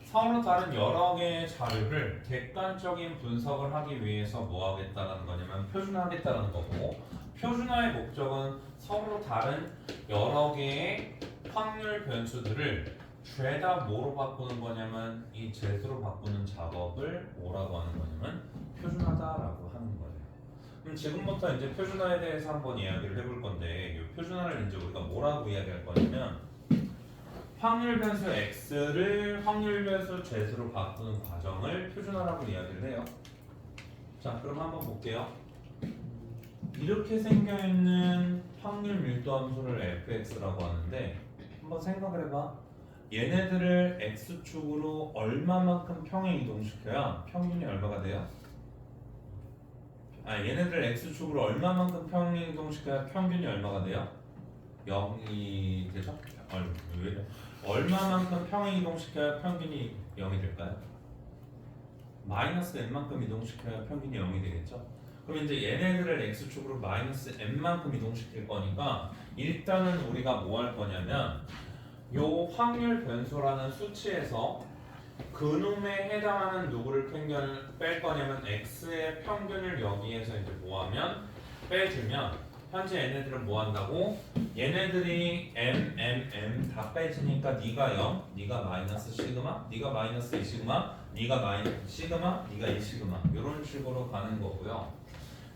Speaker 1: 서로 다른 여러 개의 자료를 객관적인 분석을 하기 위해서 뭐 하겠다는 거냐면 표준화하겠다는 거고 표준화의 목적은 서로 다른 여러 개의 확률 변수들을 죄다 뭐로 바꾸는 거냐면 이 제수로 바꾸는 작업을 뭐라고 하는 거냐면 표준화다라고 하는 거예요. 그럼 지금부터 이제 표준화에 대해서 한번 이야기를 해볼 건데 이 표준화를 이제 우리가 뭐라고 이야기할 거냐면 확률 변수 x를 확률 변수 제수로 바꾸는 과정을 표준화라고 이야기를 해요. 자, 그럼 한번 볼게요. 이렇게 생겨있는 확률 밀도 함수를 fx라고 하는데 한번 생각을 해봐. 얘네들을 x축으로 얼마만큼 평행 이동시켜야 평균이 얼마가 돼요? 얘네들을 x축으로 얼마만큼 평행 이동시켜야 평균이 얼마가 돼요? 0이 되죠? 얼마만큼 평행 이동시켜야 평균이 0이 될까요? 마이너스 n만큼 이동시켜야 평균이 0이 되겠죠? 그럼 이제 얘네들을 x축으로 마이너스 n만큼 이동시킬 거니까 일단은 우리가 뭐 할 거냐면 요 확률 변수라는 수치에서 그놈에 해당하는 누구를 뺄 거냐면 x의 평균을 여기에서 이제 뭐하면 빼주면 현재 얘네들은 뭐 한다고? 얘네들이 m 다 빼지니까 네가 0, 네가 마이너스 시그마, 네가 마이너스 2 시그마, 네가 마이너스 시그마, 네가 2 시그마 이런 식으로 가는 거고요.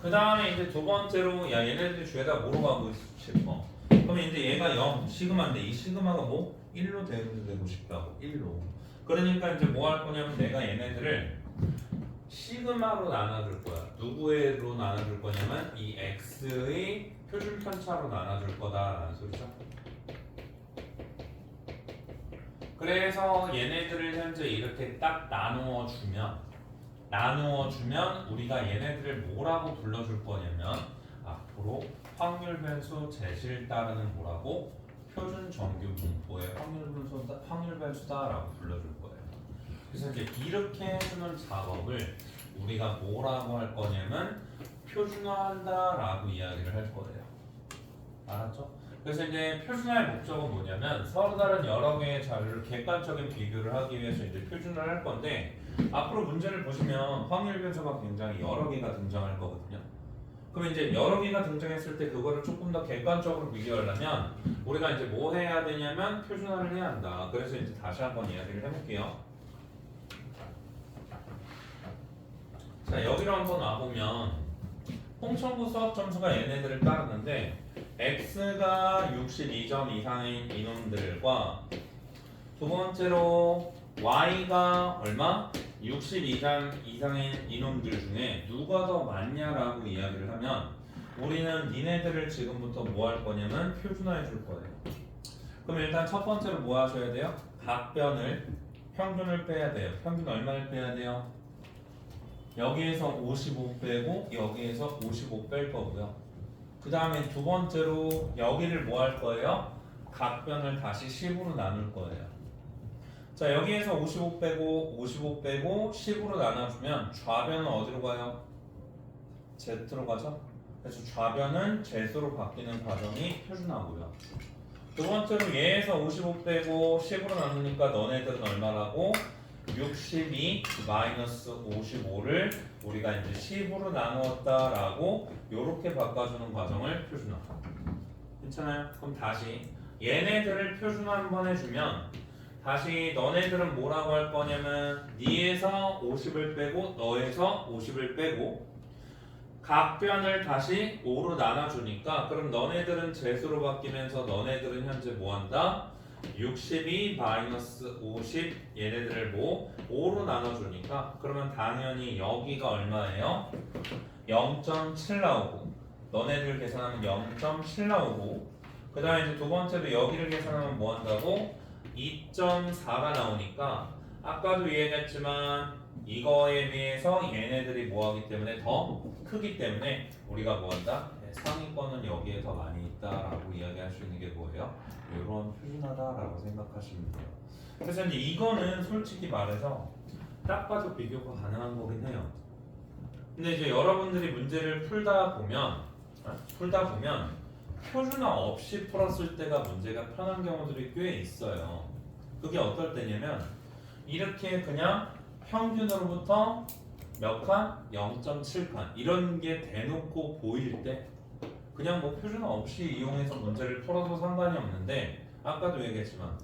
Speaker 1: 그 다음에 이제 두 번째로 야 얘네들이 죄다 뭐로 가고 싶어? 그럼 이제 얘가 0 시그마인데 이 시그마가 뭐? 1로 되고 싶다고 1로. 그러니까 이제 뭐 할 거냐면 내가 얘네들을 시그마로 나눠줄 거야. 누구로 나눠줄 거냐면 이 x의 표준 편차로 나눠줄 거다라는 소리죠. 그래서 얘네들을 현재 이렇게 딱 나누어 주면 우리가 얘네들을 뭐라고 불러줄 거냐면 앞으로 확률 변수 제시를 따르는 뭐라고 표준 정규 분포의 확률 변수다라고 불러줄 거예요. 그래서 이제 이렇게 해주는 작업을 우리가 뭐라고 할 거냐면 표준화한다라고 이야기를 할 거예요. 알았죠? 그래서 이제 표준화의 목적은 뭐냐면 서로 다른 여러 개의 자료를 객관적인 비교를 하기 위해서 이제 표준화를 할 건데 앞으로 문제를 보시면 확률 변수가 굉장히 여러 개가 등장할 거거든요. 그럼 이제 여러 개가 등장했을 때 그거를 조금 더 객관적으로 비교하려면 우리가 이제 뭐 해야 되냐면 표준화를 해야 한다. 그래서 이제 다시 한번 이야기를 해볼게요. 자, 여기로 한번 와보면 홍천구 수학 점수가 얘네들을 따르는데 x가 62점 이상인 인원들과 두 번째로 y가 얼마? 62점 이상인 인원들 중에 누가 더 많냐라고 이야기를 하면 우리는 니네들을 지금부터 뭐 할 거냐면 표준화해 줄 거예요. 그럼 일단 첫 번째로 뭐 하셔야 돼요? 각변을 평균을 빼야 돼요. 평균 얼마를 빼야 돼요? 여기에서 55 빼고 여기에서 55 뺄 거고요. 그 다음에 두 번째로 여기를 뭐 할 거예요? 각변을 다시 10으로 나눌 거예요. 자, 여기에서 55 빼고 55 빼고 10으로 나눠주면 좌변은 어디로 가요? Z로 가죠? 그래서 좌변은 Z로 바뀌는 과정이 표준화고요. 두 번째로 얘에서 55 빼고 10으로 나누니까 너네들은 얼마라고? 62 마이너스 55를 우리가 이제 10으로 나누었다라고 요렇게 바꿔주는 과정을 표준화. 괜찮아요? 그럼 다시 얘네들을 표준화 한번 해주면 다시 너네들은 뭐라고 할 거냐면 니에서 50을 빼고 너에서 50을 빼고 각변을 다시 5로 나눠주니까 그럼 너네들은 제수로 바뀌면서 너네들은 현재 뭐한다? 62 마이너스 50 얘네들을 뭐 5로 나눠주니까 그러면 당연히 여기가 얼마예요? 0.7 나오고 너네들 계산하면 0.7 나오고 그 다음에 이제 두 번째로 여기를 계산하면 뭐 한다고? 2.4가 나오니까 아까도 이해했지만 이거에 비해서 얘네들이 뭐하기 때문에 더 크기 때문에 우리가 뭐한다? 상위권은 여기에 더 많이 있다라고 이야기할 수 있는 게 뭐예요? 이런 표준화다라고 생각하시면 돼요. 그래서 이제 이거는 솔직히 말해서 딱 봐도 비교가 가능한 거긴 해요. 근데 이제 여러분들이 문제를 풀다 보면 표준화 없이 풀었을 때가 문제가 편한 경우들이 꽤 있어요. 그게 어떨 때냐면 이렇게 그냥 평균으로부터 몇 칸? 0.7칸 이런 게 대놓고 보일 때 그냥 뭐 표준어 없이 이용해서 문제를 풀어도 상관이 없는데 아까도 얘기했지만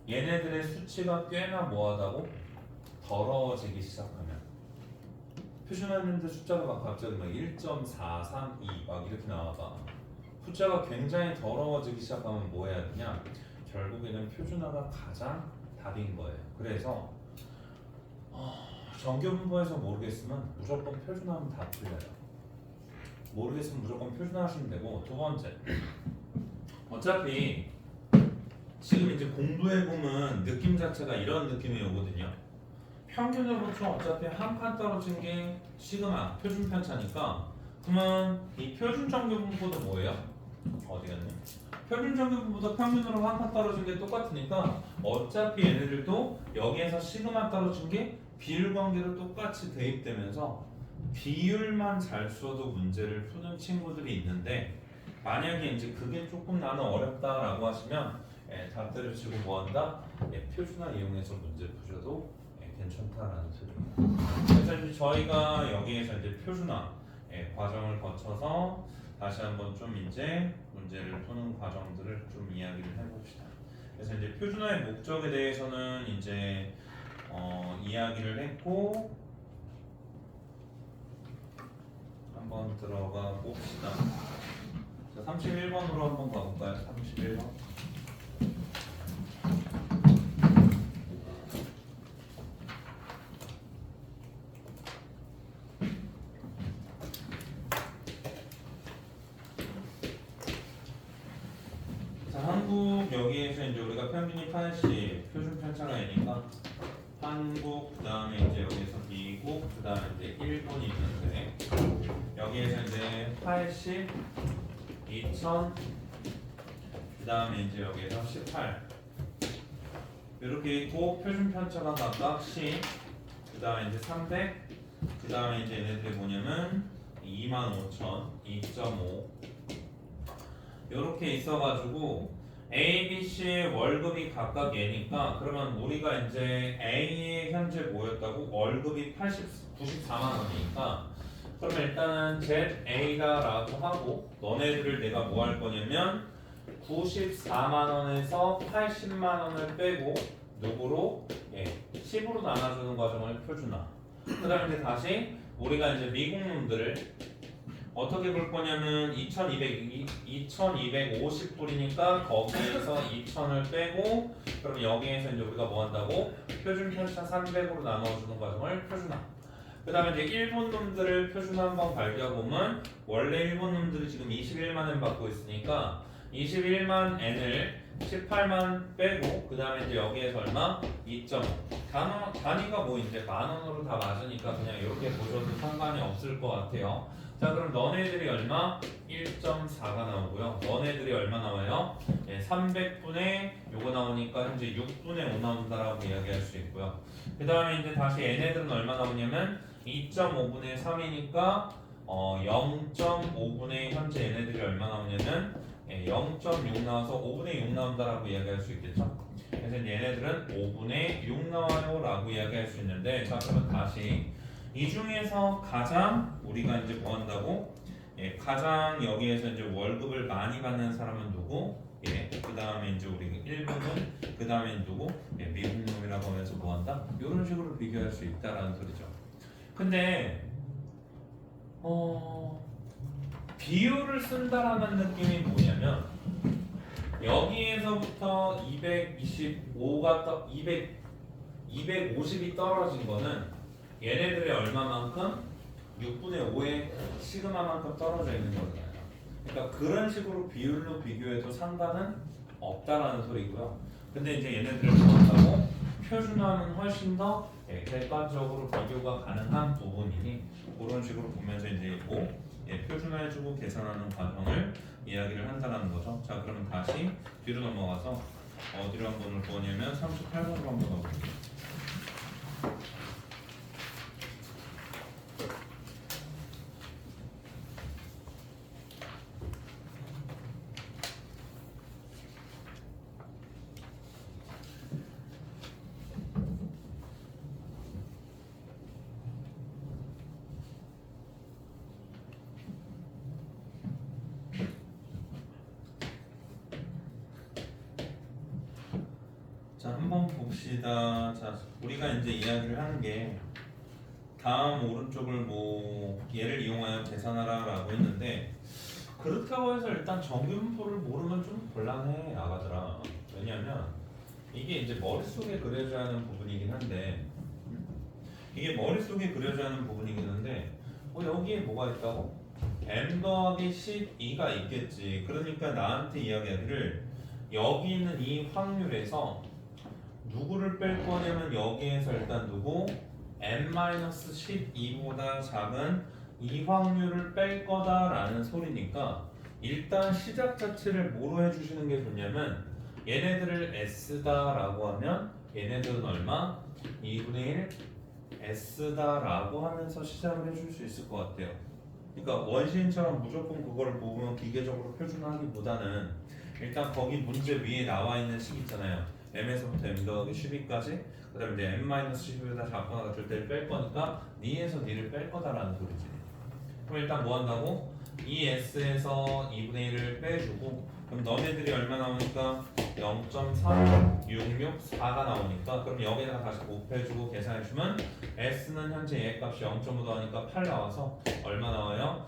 Speaker 1: 얘네들의 수치가 꽤나 뭐하다고 더러워지기 시작하면 표준어였는데 숫자가 막 갑자기 막 1.432 막 이렇게 나와봐. 숫자가 굉장히 더러워지기 시작하면 뭐 해야 되냐? 결국에는 표준어가 가장 답인 거예요. 그래서 정규분모에서 모르겠으면 무조건 표준어하면 다 풀려요. 모르겠으면 무조건 표준어 하시면 되고, 두 번째, 어차피 지금 이제 공부해보면 느낌 자체가 이런 느낌이 오거든요. 평균으로부터 어차피 한 칸 떨어진 게 시그마 표준 편차니까, 그러면 이 표준 정규분모도 뭐예요? 어디 갔네? 표준 정규분모도 평균으로 한 칸 떨어진 게 똑같으니까 어차피 얘네들도 여기에서 시그마 떨어진 게 비율 관계로 똑같이 대입되면서 비율만 잘 써도 문제를 푸는 친구들이 있는데, 만약에 이제 그게 조금 나는 어렵다라고 하시면 다 때려치고 뭐한다? 표준화 이용해서 문제 푸셔도 괜찮다라는 소리입니다. 그래서 이제 저희가 여기에서 이제 표준화 과정을 거쳐서 다시 한번 좀 이제 문제를 푸는 과정들을 좀 이야기를 해봅시다. 그래서 이제 표준화의 목적에 대해서는 이제 이야기를 했고, 한번 들어가 봅시다. 자, 31번으로 한번 가볼까요? 31번. 자, 한국 여기에서 이제 우리가 평균이 80, 표준 편차가 N이니까 한국, 그 다음에 이제 여기서 미국, 그 다음에 이제 일본이 있는데, 여기에서 이제 80, 2000, 그 다음에 이제 여기에서 18 이렇게 있고, 표준 편차가 각각 10, 그 다음에 이제 300, 그 다음에 이제 얘네들이 뭐냐면 25,000, 2.5 이렇게 있어가지고 A, B, C의 월급이 각각 얘니까, 그러면 우리가 이제 A의 현재 뭐였다고? 월급이 94만 원이니까, 그러면 일단은 ZA다라고 하고, 너네들을 내가 뭐 할 거냐면 94만 원에서 80만 원을 빼고 누구로? 10으로 나눠주는 과정을 표준화. 그 다음에 이제 다시 우리가 이제 미국 놈들을 어떻게 볼 거냐면 2250불이니까 거기에서 2000을 빼고, 그럼 여기에서 이제 우리가 뭐 한다고? 표준 편차 300으로 나눠주는 과정을 표준화. 그 다음에 이제 일본 놈들을 표준화 한번 발견해보면, 원래 일본 놈들이 지금 21만 엔 받고 있으니까 21만 엔을 18만 빼고, 그 다음에 이제 여기에서 얼마? 2.5. 단위가 뭐 이제 만 원으로 다 맞으니까 그냥 이렇게 보셔도 상관이 없을 것 같아요. 자, 그럼 너네들이 얼마? 1.4가 나오고요. 너네들이 얼마 나와요? 300분의 요거 나오니까 현재 6분의 5 나온다라고 이야기할 수 있고요. 그 다음에 이제 다시 얘네들은 얼마 나오냐면 2.5분의 3이니까 0.5분의 현재 얘네들이 얼마 나오냐면 0.6 나와서 5분의 6 나온다라고 이야기할 수 있겠죠. 그래서 얘네들은 5분의 6 나와요 라고 이야기할 수 있는데, 자, 그러면 다시 이 중에서 가장 우리가 이제 뭐 한다고? 가장 여기에서 이제 월급을 많이 받는 사람은 누구? 그 다음에 이제 우리 일본은, 그 다음에 누구? 미국 놈이라고 하면서 뭐 한다? 이런 식으로 비교할 수 있다라는 소리죠. 근데 비율을 쓴다라는 느낌이 뭐냐면, 여기에서부터 250이 떨어진 거는 얘네들의 얼마만큼? 6분의 5의 시그마만큼 떨어져 있는 거잖아요. 그러니까 그런 식으로 비율로 비교해도 상관은 없다라는 소리고요. 근데 이제 얘네들을 뭐한다고? 표준화는 훨씬 더 객관적으로 비교가 가능한 부분이니, 그런 식으로 보면서 이제 있고, 표준화해주고 계산하는 과정을 이야기를 한다는 거죠. 자, 그러면 다시 뒤로 넘어가서 어디로 한번 올 거냐면 38번으로 한번 가볼게요. 봅시다. 자, 우리가 이제 이야기를 하는 게 다음 오른쪽을 뭐 얘를 이용하여 계산하라라고 했는데 그렇다고 해서 일단 정규분포를 모르면 좀 곤란해 아가들아. 왜냐면 이게 이제 머릿속에 그려져야 하는 부분이긴 한데 이게 머릿속에 그려져야 하는 부분이긴 한데 여기에 뭐가 있다고? m 더하기 12가 있겠지. 그러니까 나한테 이야기하기를 여기 있는 이 확률에서 누구를 뺄 거냐면 여기에서 일단 누구? n-12보다 작은 이 확률을 뺄 거다라는 소리니까 일단 시작 자체를 뭐로 해주시는 게 좋냐면 얘네들을 S다라고 하면 얘네들은 얼마? 2분의 1 S다라고 하면서 시작을 해줄 수 있을 것 같아요. 그러니까 원시인처럼 무조건 그걸 보면 기계적으로 표준화하기보다는 일단 거기 문제 위에 나와 있는 식 있잖아요. m에서부터 m 더하기 12까지 그 다음에 이제 m-12보다 작거나 같을 때를 뺄 거니까 니에서 니를 뺄 거다라는 소리지. 그럼 일단 뭐 한다고? 이 S에서 2분의 1을 빼주고 그럼 너네들이 얼마 나오니까 0.3664가 나오니까 그럼 여기다가 다시 곱해주고 계산해주면 S는 현재 얘 값이 0.5 더하니까 8 나와서 얼마 나와요?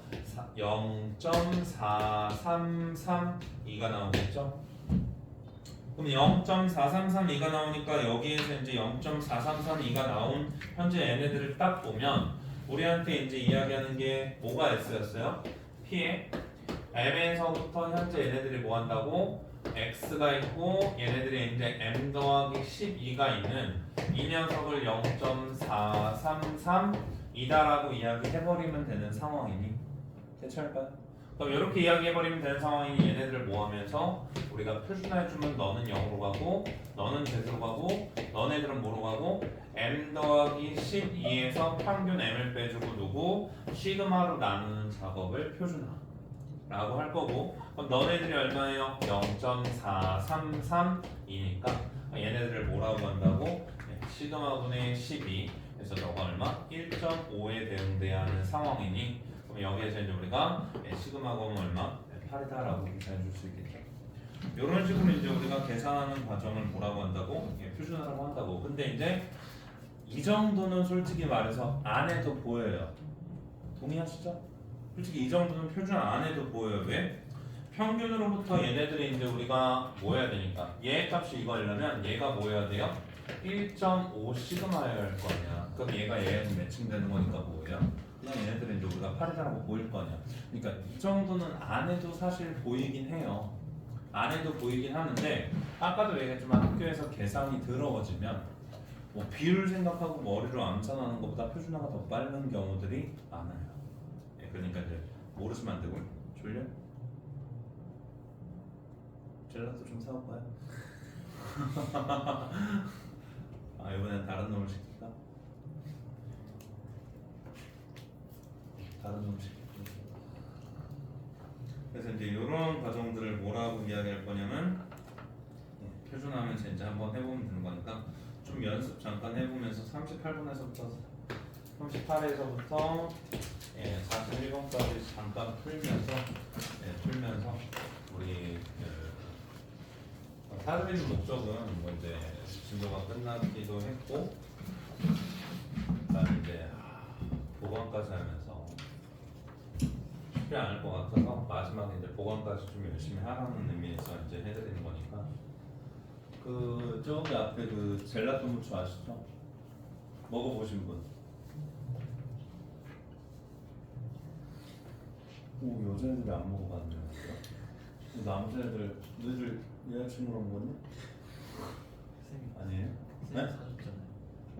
Speaker 1: 0.4332가 나오겠죠? 그럼 0.4332가 나오니까 여기에서 이제 0.4332가 나온 현재 얘네들을 딱 보면 우리한테 이제 이야기하는 게 뭐가 S였어요? P에 M에서부터 현재 얘네들이 뭐 한다고? X가 있고 얘네들이 이제 M 더하기 12가 있는 이 녀석을 0.433이다라고 이야기해버리면 되는 상황이니 대체할까요? 그럼 이렇게 이야기해버리면 되는 상황이니 얘네들을 모으면서 우리가 표준화해주면 너는 0으로 가고 너는 Z로 가고 너네들은 뭐로 가고 M 더하기 12에서 평균 M을 빼주고 누구? 시그마로 나누는 작업을 표준화라고 할 거고 그럼 너네들이 얼마예요? 0.433이니까 얘네들을 뭐라고 한다고? 시그마분의 12 그래서 너가 얼마? 1.5에 대응돼야 하는 상황이니 그럼 여기에서 이제 우리가 시그마가 얼마? 8이다라고 계산해 줄 수 있겠죠. 이런 식으로 이제 우리가 계산하는 과정을 뭐라고 한다고? 표준화라고 한다고. 근데 이제 이 정도는 솔직히 말해서 안 해도 보여요. 동의하시죠? 솔직히 이 정도는 표준 안 해도 보여요. 왜? 평균으로부터 얘네들이 이제 우리가 뭐 해야 되니까 얘 값이 이거려면 얘가 뭐 해야 돼요? 1.5 시그마여야 할 거 아니야. 그럼 얘가 얘랑 매칭되는 거니까 뭐예요? 그냥 얘네들은 이제 우리가 8이라고 보일 거 아니야. 그러니까 이 정도는 안 해도 사실 보이긴 해요. 안 해도 보이긴 하는데 아까도 얘기했지만 학교에서 계산이 더러워지면 뭐 비율 생각하고 머리로 암산하는 것보다 표준화가 더 빠른 경우들이 많아요. 그러니까 이제 모르시면 안 되고 졸려? 젤라또 좀 사올까요? 아 이번엔 다른 놈을 시킬까? 다른 놈을 시킬까? 그래서 이제 이런 과정들을 뭐라고 이야기할 거냐면 표준화하면서 이제 한번 해보면 되는 거니까 좀 연습 잠깐 해보면서 38분에서부터 38에서부터 41번까지 잠깐 풀면서 우리 사르비는 목적은 뭐 이제 진도가 끝나기도 했고 그다음에 이제 보강까지 하면서 쉽지 않을 것 같아서 마지막에 이제 보강까지 좀 열심히 하라는 의미에서 이제 해드리는 거니까 그 저기 앞에 그 젤라또 무초 아시죠? 먹어보신 분? 오 여자애들이 안 먹어봤네. 남자애들 너희들 여자친구랑 먹었니?
Speaker 2: 쌤이
Speaker 1: 아니에요?
Speaker 2: 쌤이
Speaker 1: 네?
Speaker 2: 사줬잖아요.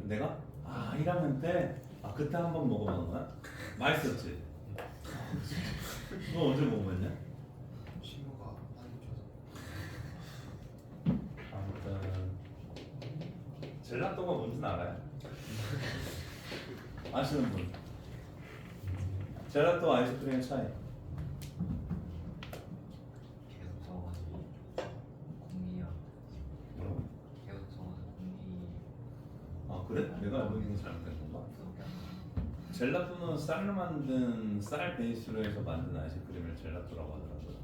Speaker 1: 내가? 아 1학년 때? 아 그때 한 번 먹어본 거야? 맛있었지? 너 언제 먹어봤냐?
Speaker 2: 친구가 많이 줘서.
Speaker 1: 아무튼 젤라또가 뭔지는 알아요? 아시는 분? 젤라또 아이스크림의 차이
Speaker 4: 계속 적어가지고 공이야.
Speaker 1: 뭐라고?
Speaker 4: 계속 적어서 공이
Speaker 1: 아 그래? 내가 알고 있는 게 잘못된 건가?
Speaker 4: 그렇게 안 나와.
Speaker 1: 젤라또는 쌀로 만든 쌀 베이스로 해서 만든 아이스크림을 젤라또라고 하더라고요.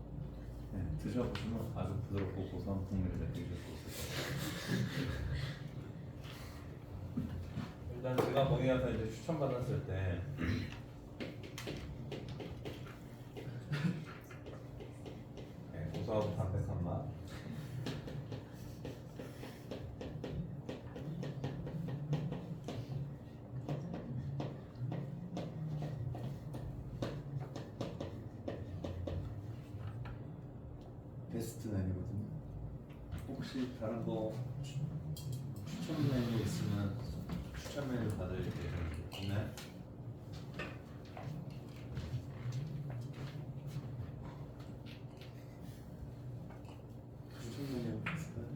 Speaker 1: 네, 드셔보시면 아주 부드럽고 고소한 풍미를 느끼실 수 있을 거예요. 일단 제가 거기 가서 이제 추천 받았을 때 네, 고소하고 담백한 맛.
Speaker 3: 베스트 메뉴거든요. 혹시 다른 거 추천 메뉴 있으면 추천 메뉴 받을게요.
Speaker 1: 네.
Speaker 3: 추천 메뉴 있을까요?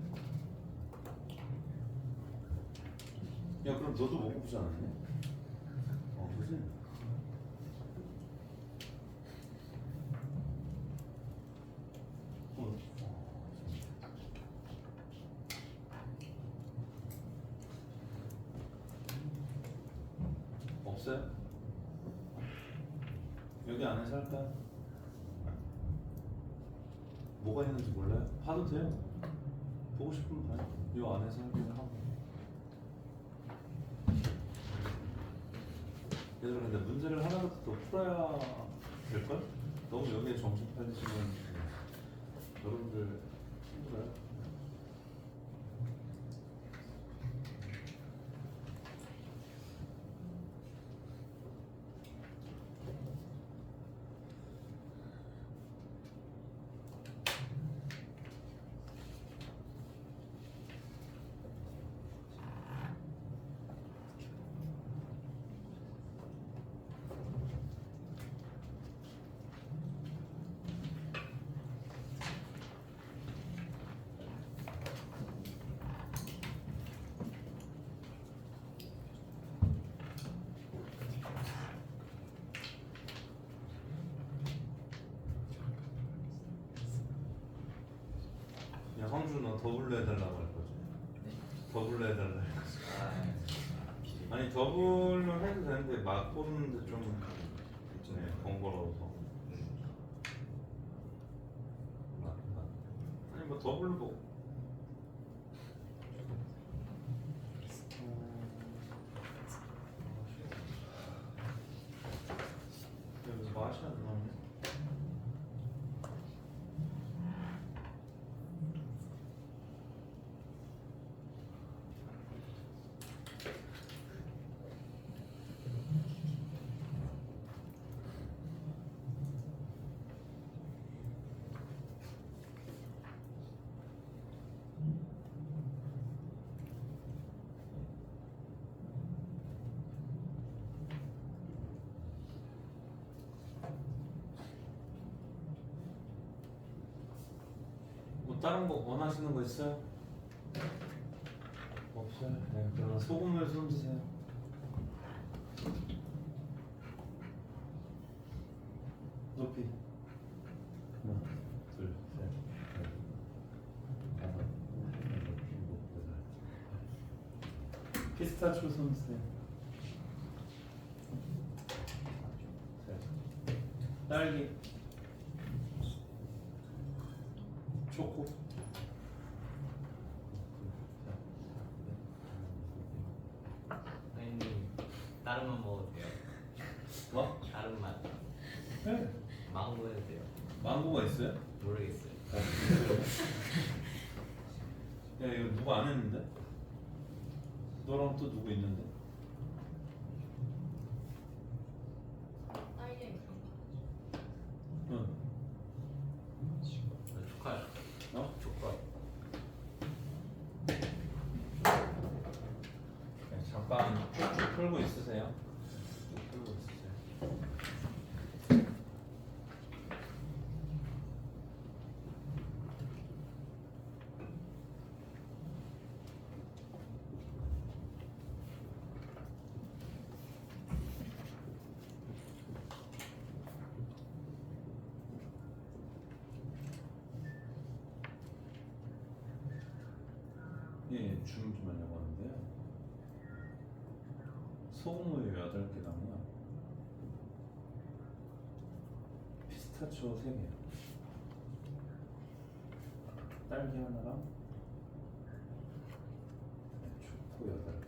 Speaker 1: 야 그럼 너도 먹어보지 않았냐?
Speaker 3: 그지?
Speaker 1: 없어요? 여기 안에서 할까요? 뭐가 있는지 몰라요? 봐도 돼요. 보고 싶으면 봐요. 이 안에서 할기는 하고. 얘들아 근데 문제를 하나라도 더 풀어야 될걸? 너무 여기에 정신 팔리시면 여러분들 힘들어요. 야 황주 너 더블로 해달라고 할 거지?
Speaker 4: 네?
Speaker 1: 더블로 해달라 할 거지?
Speaker 4: 아,
Speaker 1: 아니 더블로 해도 되는데 막 뽑는데 좀 네, 번거로워서 아니 뭐 더블로 뭐 여기서 맛이 안 나오네. 뭐 다른 거 원하시는 거 있어요? 없어요? 네, 그러면 소금을 좀 주세요. 높이. 하나, 둘, 셋, 넷, 다섯, 여섯, 일곱, 여덟. 피스타치오 손 주세요. 셋. 딸기. 초코.
Speaker 4: 선생님 다른 맛 먹어도 돼요?
Speaker 1: 뭐?
Speaker 4: 다른 맛
Speaker 1: 네.
Speaker 4: 망고 해도 돼요?
Speaker 1: 망고가 있어요?
Speaker 4: 모르겠어요.
Speaker 1: 야 이거 누가 안 했는데? 너랑 또 누구 있는데? 응.
Speaker 4: 축하요.
Speaker 1: 어?
Speaker 4: 축하.
Speaker 1: 네, 잠깐 쭉 풀고 있으세요. 쭉 풀고 있으세요. 예, 주문 좀 하려고 하는데요. 소금우유 8개 나오고요. 피스타치오 3개. 딸기 하나랑, 네, 초코 8개.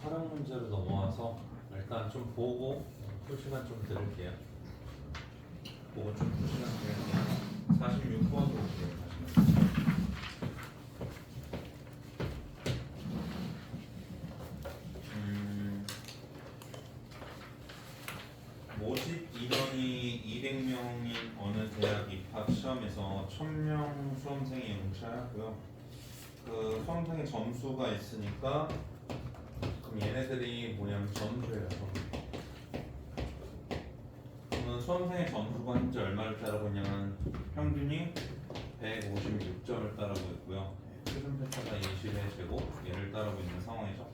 Speaker 1: 활용 문제로 넘어와서 일단 좀 보고 풀 시간 좀 드릴게요. 보고 좀 풀 시간 드릴게요. 46번으로 볼게요. 모집 인원이 200명인 어느 대학 입학 시험에서 1000명 수험생이 응시하고요. 그 수험생의 점수가 있으니까 그럼 얘네들이 뭐냐면 점수예요. 점수. 그러면 수험생의 점수가 현재 얼마를 따르고 있냐면 평균이 156점을 따르고 있고요. 표준 편차가 20의 제곱 얘를 따르고 있는 상황이죠.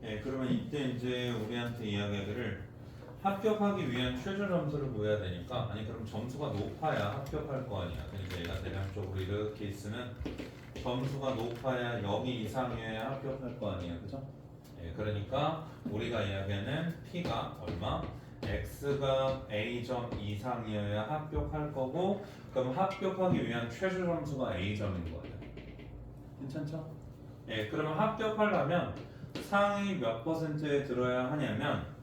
Speaker 1: 예, 그러면 이때 이제 우리한테 이야기하기를 합격하기 위한 최저 점수를 구해야 되니까 아니 그럼 점수가 높아야 합격할 거 아니야. 그러니까 얘가 대략적으로 이렇게 있으면 점수가 높아야 여기 이상이어야 합격할 거 아니야, 그죠? 예, 그러니까 우리가 이야기하는 P가 얼마? X가 A점 이상이어야 합격할 거고 그럼 합격하기 위한 최저 점수가 A점인 거예요. 괜찮죠? 예, 그러면 합격하려면 상위 몇 %에 들어야 하냐면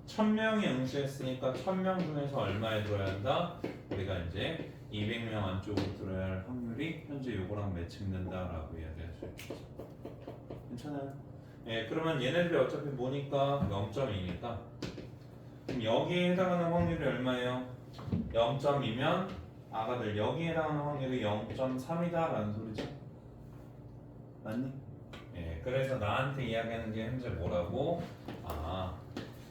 Speaker 1: 1000명이 응시했으니까 1000명 중에서 얼마에 들어야 한다? 우리가 이제 200명 안쪽으로 들어야 할 확률이 현재 요거랑 매칭된다라고 이야기할 수 있죠. 괜찮아요? 예, 그러면 얘네들이 어차피 뭐니까 0.2니까 그럼 여기에 해당하는 확률이 얼마예요? 0.2면 아가들 여기에 해당하는 확률이 0.3이다 라는 소리죠. 맞니? 예, 그래서 나한테 이야기하는 게 현재 뭐라고?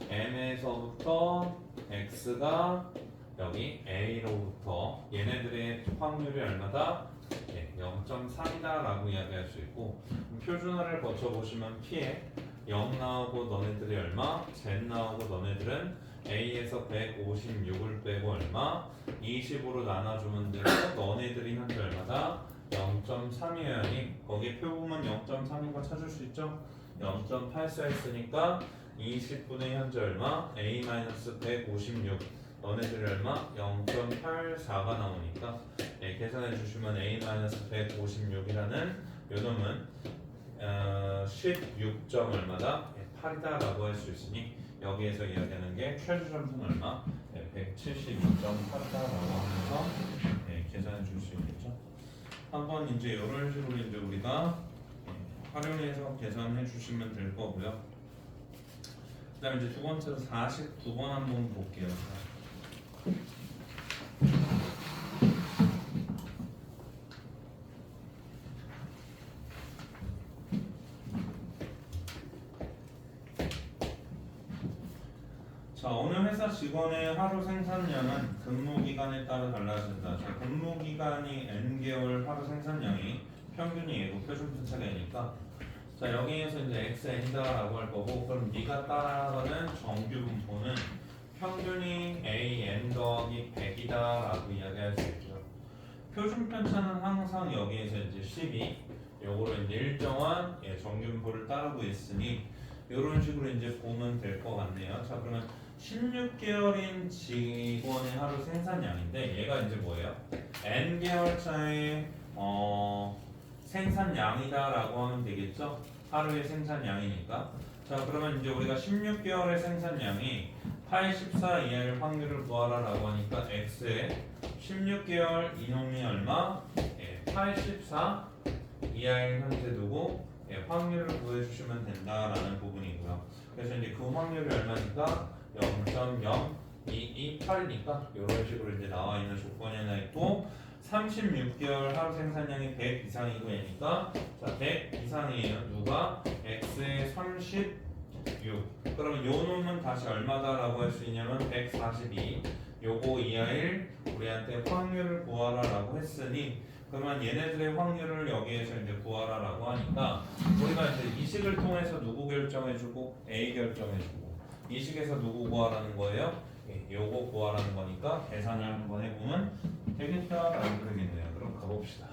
Speaker 1: M에서부터 X가 여기 A로부터 얘네들의 확률이 얼마다? 예, 0.3이다 라고 이야기할 수 있고 표준화를 거쳐보시면 P에 0 나오고 너네들이 얼마? Z 나오고 너네들은 A에서 156을 빼고 얼마? 20으로 나눠주면 되고 너네들이 현재 얼마다? 0.3이어야 하니 거기에 표보면 0.3인 거 찾을 수 있죠? 0.84 했으니까 20분의 현재 얼마? A-156 너네들이 얼마? 0.84가 나오니까 예, 계산해 주시면 A-156이라는 요놈은 16점 얼마다? 8이다 라고 할 수 있으니 여기에서 이야기하는 게 최저 점수는 얼마? 176.8이다 라고 하면서 계산해 줄 수 있겠죠. 한번 이제 이런 식으로 이제 우리가 활용해서 계산해 주시면 될 거고요. 그 다음에 이제 두 번째로 49번 한번 볼게요. 자, 어느 회사 직원의 하루 생산량은 근무 기간에 따라 달라진다. 자, 근무 기간이 N개월 하루 생산량이 평균이 얘고 표준 편차량이니까 자, 여기에서 이제 XN이다라고 할 거고 그럼 네가 따라가는 정규 분포는 평균이 AN 더하기 100이다라고 이야기할 수 있죠. 표준 편차는 항상 여기에서 이제 12 요거를 이제 일정한 정규 분포를 따르고 있으니 이런 식으로 이제 보면 될 것 같네요. 자, 그러면 16개월인 직원의 하루 생산량인데 얘가 이제 뭐예요? N개월 차의 생산량이다라고 하면 되겠죠? 하루의 생산량이니까. 자, 그러면 이제 우리가 16개월의 생산량이 84 이하일 확률을 구하라라고 하니까 X에 16개월 이놈이 얼마? 84 이하일 현재 두고 확률을 구해주시면 된다라는 부분이고요. 그래서 이제 그 확률이 얼마니까 0.0228이니까 이런 식으로 이제 나와 있는 조건이 하나 있고 36개월 하루 생산량이 100 이상이고 얘니까 자 100 이상이에요. 누가? X의 36 그러면 요 놈은 다시 얼마다라고 할 수 있냐면 142 요거 이하일 우리한테 확률을 구하라 라고 했으니 그러면 얘네들의 확률을 여기에서 이제 구하라라고 하니까 우리가 이제 이식을 통해서 누구 결정해주고 A 결정해주고 이식에서 누구 구하라는 거예요? 요거 구하라는 거니까 계산을 한번 해보면 되겠다라고 그러겠네요. 그럼 가봅시다.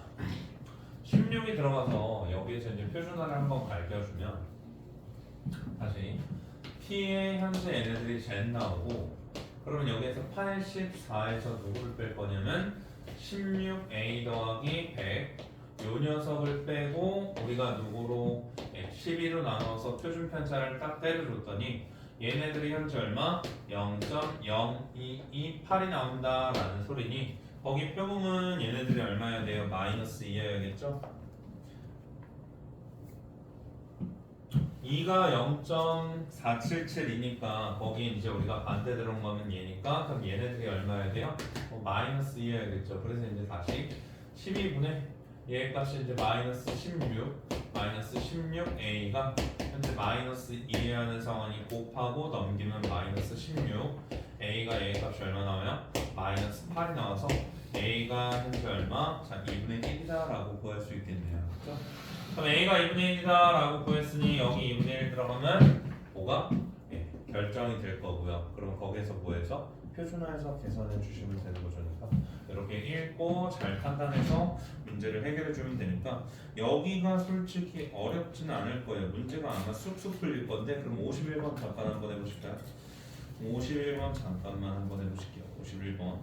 Speaker 1: 16이 들어가서 여기에서 이제 표준화를 한번 가르쳐주면 다시 P의 현재 얘네들이 Z 나오고 그러면 여기에서 84에서 누구를 뺄 거냐면 16A 더하기 100 요 녀석을 빼고 우리가 누구로 12로 나눠서 표준 편차를 딱 때려줬더니 얘네들이 현재 얼마? 0.0228이 나온다라는 소리니 거기 표금은 얘네들이 얼마여야 돼요? 마이너스 2여야겠죠? 2가 0.477이니까 거기 이제 우리가 반대 들어온 거면 얘니까 그럼 얘네들이 얼마여야 돼요? 마이너스 2여야겠죠. 그래서 이제 다시 12분의 얘 값이 이제 마이너스 16A가 현재 마이너스 2라는 상황이 곱하고 넘기면 마이너스 16 A가 얘 값이 얼마 나와요? 마이너스 8이 나와서 A가 현재 얼마? 자 2분의 1이다 라고 구할 수 있겠네요. 그렇죠? 그럼 A가 2분의 1이다 라고 구했으니 여기 2분의 1 들어가면 뭐가? 예, 결정이 될 거고요. 그러면 거기에서 뭐해서? 표준화해서 계산해 주시면 되는 거니까 이렇게 읽고 잘 판단해서 문제를 해결해 주면 되니까 여기가 솔직히 어렵지는 않을 거예요. 문제가 아마 쑥쑥 풀릴 건데 그럼 51번 잠깐 한번 해보실까요? 51번 잠깐만 한번 해보실게요. 51번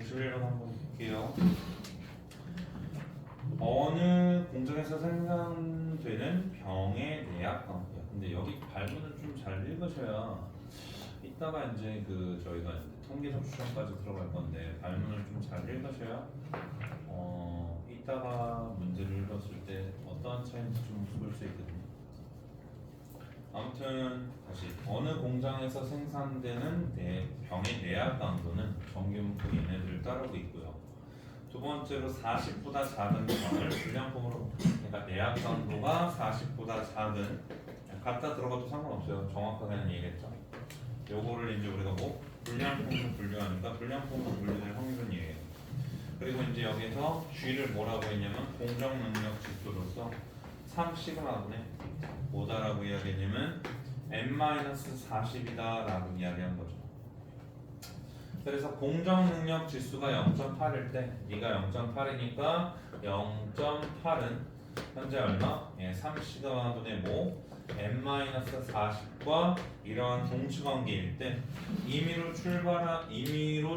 Speaker 1: 한번 볼게요. 어느 공정에서 생산되는 병의 내약 관계야. 근데 여기 발문을 좀 잘 읽으셔야 이따가 이제 저희가 이제 통계적 추정까지 들어갈 건데 발문을 좀 잘 읽으셔야 이따가 문제를 읽었을 때 어떠한 차이인지 좀 볼 수 있거든요. 아무튼 다시 어느 공장에서 생산되는 병의 내약 강도는 정규문구 얘네들을 따르고 있고요. 두 번째로 40보다 작은 병을 불량품으로 그러니까 내약 강도가 40보다 작은 갖다 들어가도 상관없어요. 정확하게는 얘기했죠. 요거를 이제 우리가 불량품으로 분류하니까 불량품으로 분류될 확률은 얘예요. 그리고 이제 여기서 G를 뭐라고 했냐면 공정 능력 지수로서 3시그마분의 뭐다라고 이야기했냐면 n-40이다 라고 이야기한 거죠. 그래서 공정 능력 지수가 0.8일 때 네가 0.8이니까 0.8은 현재 얼마? 3시그마분의 n-40과 이러한 동치관계일 때 임의로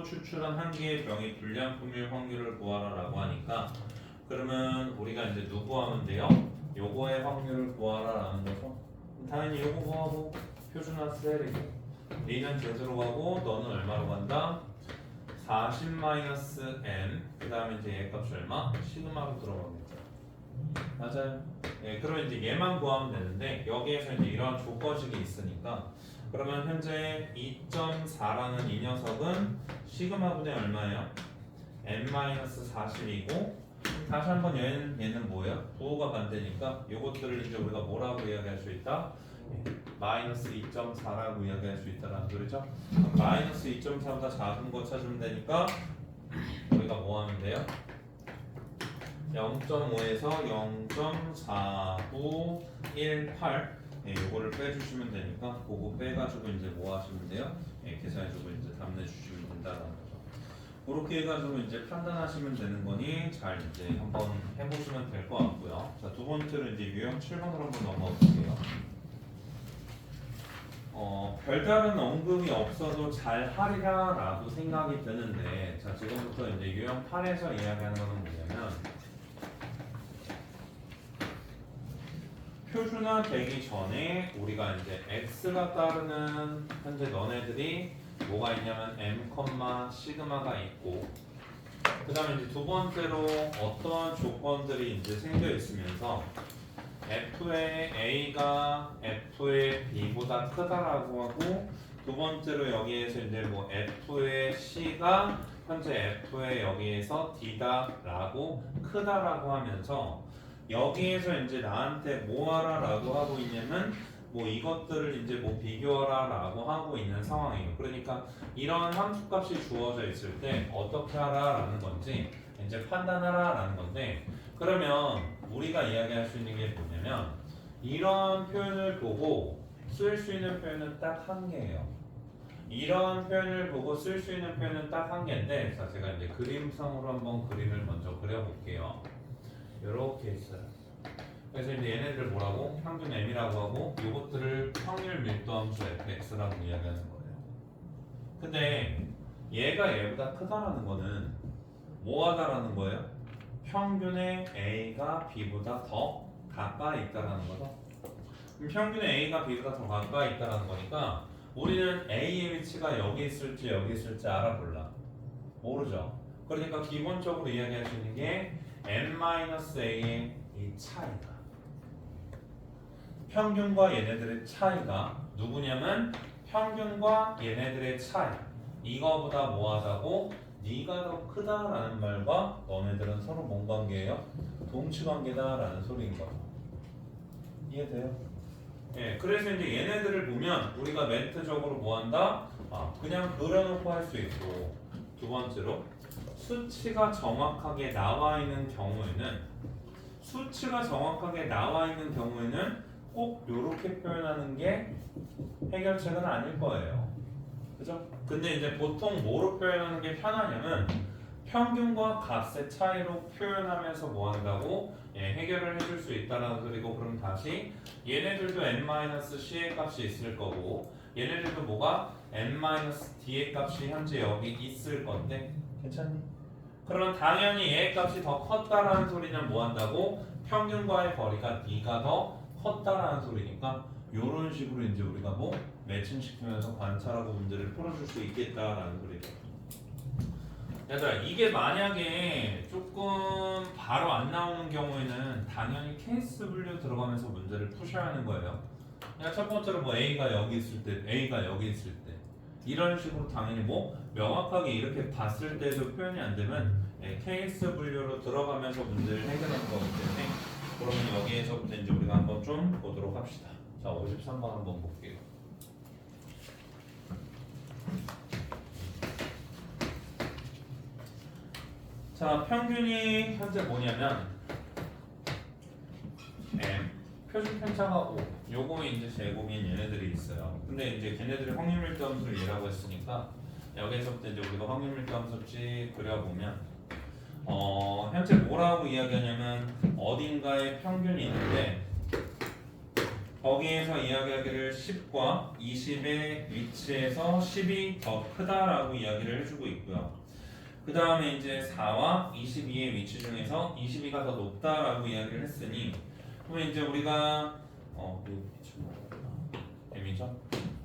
Speaker 1: 추출한 한 개의 병이 불량품일 확률을 구하라라고 하니까 그러면 우리가 이제 누구 하면 돼요? 요거의 확률을 구하라라는 거죠. 당연히 요거 구하고 표준화 셀이고 A는 제수로 가고 너는 얼마로 간다? 40-n 그 다음에 이제 얘 값이 얼마? 시그마로 들어가겠죠. 맞아요. 예, 그러면 이제 얘만 구하면 되는데 여기에서 이제 이러한 조건식이 있으니까 그러면 현재 2.4라는 이 녀석은 시그마분의 얼마예요? n-40이고 다시 한번 얘는 뭐예요? 부호가 반대니까 이것들을 이제 우리가 뭐라고 이야기할 수 있다? 마이너스 2.4라고 이야기할 수 있다라는 소리죠. 마이너스 2.4보다 작은 거 찾으면 되니까 우리가 뭐 하면 돼요? 0.5에서 0.4918 요거를 빼주시면 되니까 그거 빼가지고 이제 뭐 하시면 돼요? 계산해주고 이제 답 내주시면 된다는 거죠. 그렇게 해가지고 이제 판단하시면 되는 거니 잘 이제 한번 해보시면 될 것 같고요. 자, 두 번째로 이제 유형 7번으로 한번 넘어가 볼게요. 별다른 언급이 없어도 잘 하리라라고 생각이 드는데, 자, 지금부터 이제 유형 8에서 이야기하는 거는 뭐냐면, 표준화되기 전에 우리가 이제 x가 따르는 현재 너네들이 뭐가 있냐면 m, 시그마가 있고, 그 다음에 이제 두 번째로 어떤 조건들이 이제 생겨 있으면서 f의 a가 f의 b보다 크다라고 하고, 두 번째로 여기에서 이제 뭐 f의 c가 현재 f의 여기에서 d다라고 크다라고 하면서 여기에서 이제 나한테 뭐 하라라고 하고 있냐면 뭐 이것들을 이제 뭐 비교하라라고 하고 있는 상황이에요. 그러니까 이런 함수값이 주어져 있을 때 어떻게 하라라는 건지 이제 판단하라라는 건데, 그러면 우리가 이야기할 수 있는 게 뭐냐면 이런 표현을 보고 쓸 수 있는 표현은 딱 한 개예요. 이런 표현을 보고 쓸 수 있는 표현은 딱 한 개인데, 자, 제가 이제 그림상으로 한번 그림을 먼저 그려볼게요. 이렇게 있어요. 그래서 이제 얘네들 뭐라고? 평균 m이라고 하고 요것들을 확률 밀도함수 fx라고 이야기하는 거예요. 근데 얘가 얘보다 크다라는 거는 뭐 하다라는 거예요? 평균의 a가 b보다 더 가까이 있다라는 거죠. 그럼 평균의 a가 b보다 더 가까이 있다라는 거니까 우리는 a의 위치가 여기 있을지 여기 있을지 알아볼라. 모르죠. 그러니까 기본적으로 이야기할 수 있는 게 n-a의 이 차이다. 평균과 얘네들의 차이가 누구냐면 평균과 얘네들의 차이. 이거보다 뭐하다고? 네가 더 크다라는 말과 너네들은 서로 뭔 관계예요? 동치관계다라는 소리인 거죠. 이해돼요? 예, 그래서 이제 얘네들을 보면 우리가 멘트적으로 뭐한다? 그냥 그려놓고 할 수 있고, 두 번째로 수치가 정확하게 나와 있는 경우에는 꼭 이렇게 표현하는 게 해결책은 아닐 거예요. 그죠? 근데 이제 보통 뭐로 표현하는 게 편하냐면 평균과 값의 차이로 표현하면서 뭐 한다고? 해결을 해줄 수 있다는 소리고, 그럼 다시 얘네들도 n-c의 값이 있을 거고 얘네들도 뭐가? n-d의 값이 현재 여기 있을 건데 괜찮니? 그러면 당연히 얘의 값이 더 컸다라는 소리는 뭐 한다고? 평균과의 거리가 네가 더 컸다라는 소리니까 요런 식으로 이제 우리가 뭐 매칭시키면서 관찰하고 문제를 풀어줄 수 있겠다라는 소리죠. 얘들아, 이게 만약에 조금 바로 안 나오는 경우에는 당연히 케이스 분류 들어가면서 문제를 푸셔야 하는 거예요. 그냥 첫 번째로 뭐 A가 여기 있을 때, A가 여기 있을 때 이런 식으로 당연히 뭐 명확하게 이렇게 봤을 때도 표현이 안 되면 케이스 분류로 들어가면서 문제를 해결하는 거기 때문에, 그러면 여기에서부터 이제 우리가 한번 좀 보도록 합시다. 자, 53번 한번 볼게요. 자, 평균이 현재 뭐냐면 m, 표준 편차가 5, 요거 이제 제곱인 얘네들이 있어요. 근데 이제 걔네들이 확률 밀도 함수를 얘라고 했으니까 여기서부터 이제 우리가 확률 밀도 함수 씩 그려보면 현재 뭐라고 이야기하냐면 어딘가에 평균이 있는데 거기에서 이야기하기를 10과 20의 위치에서 10이 더 크다라고 이야기를 해주고 있고요. 그 다음에 이제 4와 22의 위치 중에서 22가 더 높다라고 이야기를 했으니, 그러면 이제 우리가 M이죠?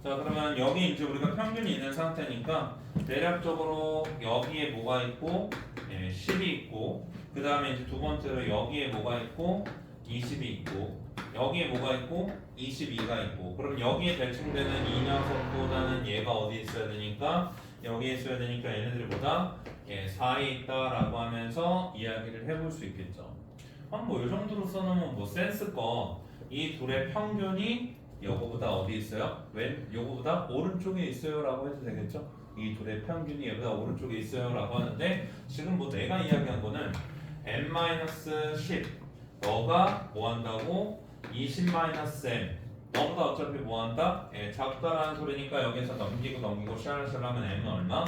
Speaker 1: 자, 그러면 여기 이제 우리가 평균이 있는 상태니까 대략적으로 여기에 뭐가 있고 10이 있고, 그 다음에 이제 두 번째로 여기에 뭐가 있고 20이 있고, 여기에 뭐가 있고 22가 있고, 그럼 여기에 대칭되는 이 녀석보다는 얘가 어디 있어야 되니까 여기에 있어야 되니까 얘네들이 보다 4에 있다라고 하면서 이야기를 해볼 수 있겠죠. 뭐 이 정도로 써놓으면 뭐 센스껏 이 둘의 평균이 요거보다 어디 있어요? 요거보다 오른쪽에 있어요라고 해도 되겠죠. 이 둘의 평균이 얘보다 오른쪽에 있어요라고 하는데, 지금 뭐 내가 이야기한 거는 n-10 너가 뭐 한다고? 20-m 너보다 어차피 뭐한다? 작다라는 소리니까 여기서 넘기고 샬롯을 하면 m은 얼마?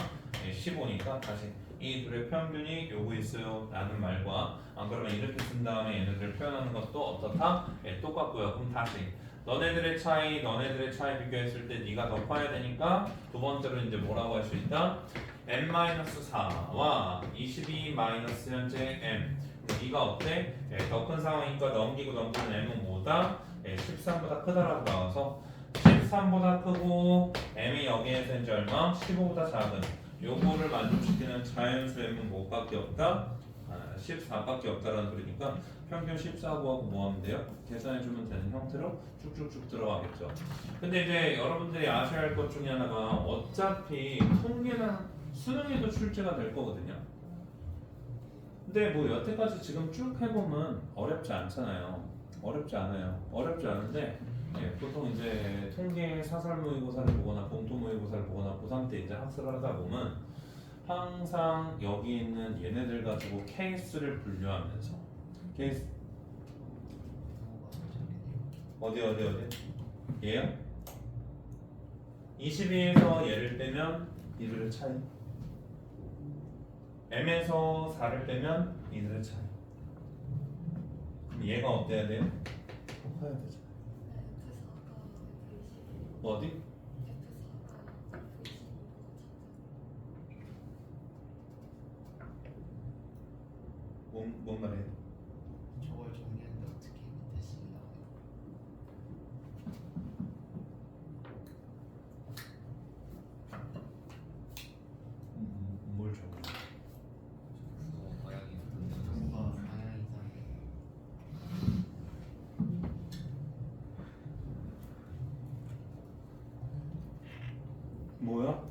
Speaker 1: 15니까 다시 이 둘의 평균이 요거 있어요 라는 말과 안 그러면 이렇게 쓴 다음에 얘네들 표현하는 것도 어떻다? 똑같고요. 그럼 다시 너네들의 차이 비교했을 때 네가 더 커야 되니까 두 번째로 이제 뭐라고 할 수 있다? n-4와 22 마이너스 현재 m. 네가 어때? 더 큰 상황이니까 넘기는 m은 뭐다? 13보다 크다라고 나와서 13보다 크고 m이 여기에서 이제 얼마? 15보다 작은 요거를 만족시키는 자연수 m은 뭐밖에 없다? 14밖에 없다라는 소리니까 평균 14 구하고 뭐 하면 돼요? 계산해주면 되는 형태로 쭉쭉쭉 들어가겠죠. 근데 이제 여러분들이 아셔야 할 것 중에 하나가 어차피 통계는 수능에도 출제가 될 거거든요. 근데 뭐 여태까지 지금 쭉 해보면 어렵지 않잖아요. 어렵지 않은데 보통 이제 통계 사설 모의고사를 보거나 공통 모의고사를 보거나 고3 때 이제 학습을 하다 보면 항상 여기 있는 얘네들 가지고 케이스를 분류하면서 케이스 어디 얘요? 22에서 얘를 빼면 이들의 차이 m에서 4를 빼면 이들의 차이 그럼 얘가 어때야 돼요? 커야 되잖아. 어디? 뭔 말이에요?
Speaker 2: 저걸 정리하는데 어떻게 밑에 식이 나와요?
Speaker 1: 뭘 적어?
Speaker 4: 방향이
Speaker 2: 뭔가 방향 이상해.
Speaker 1: 뭐야?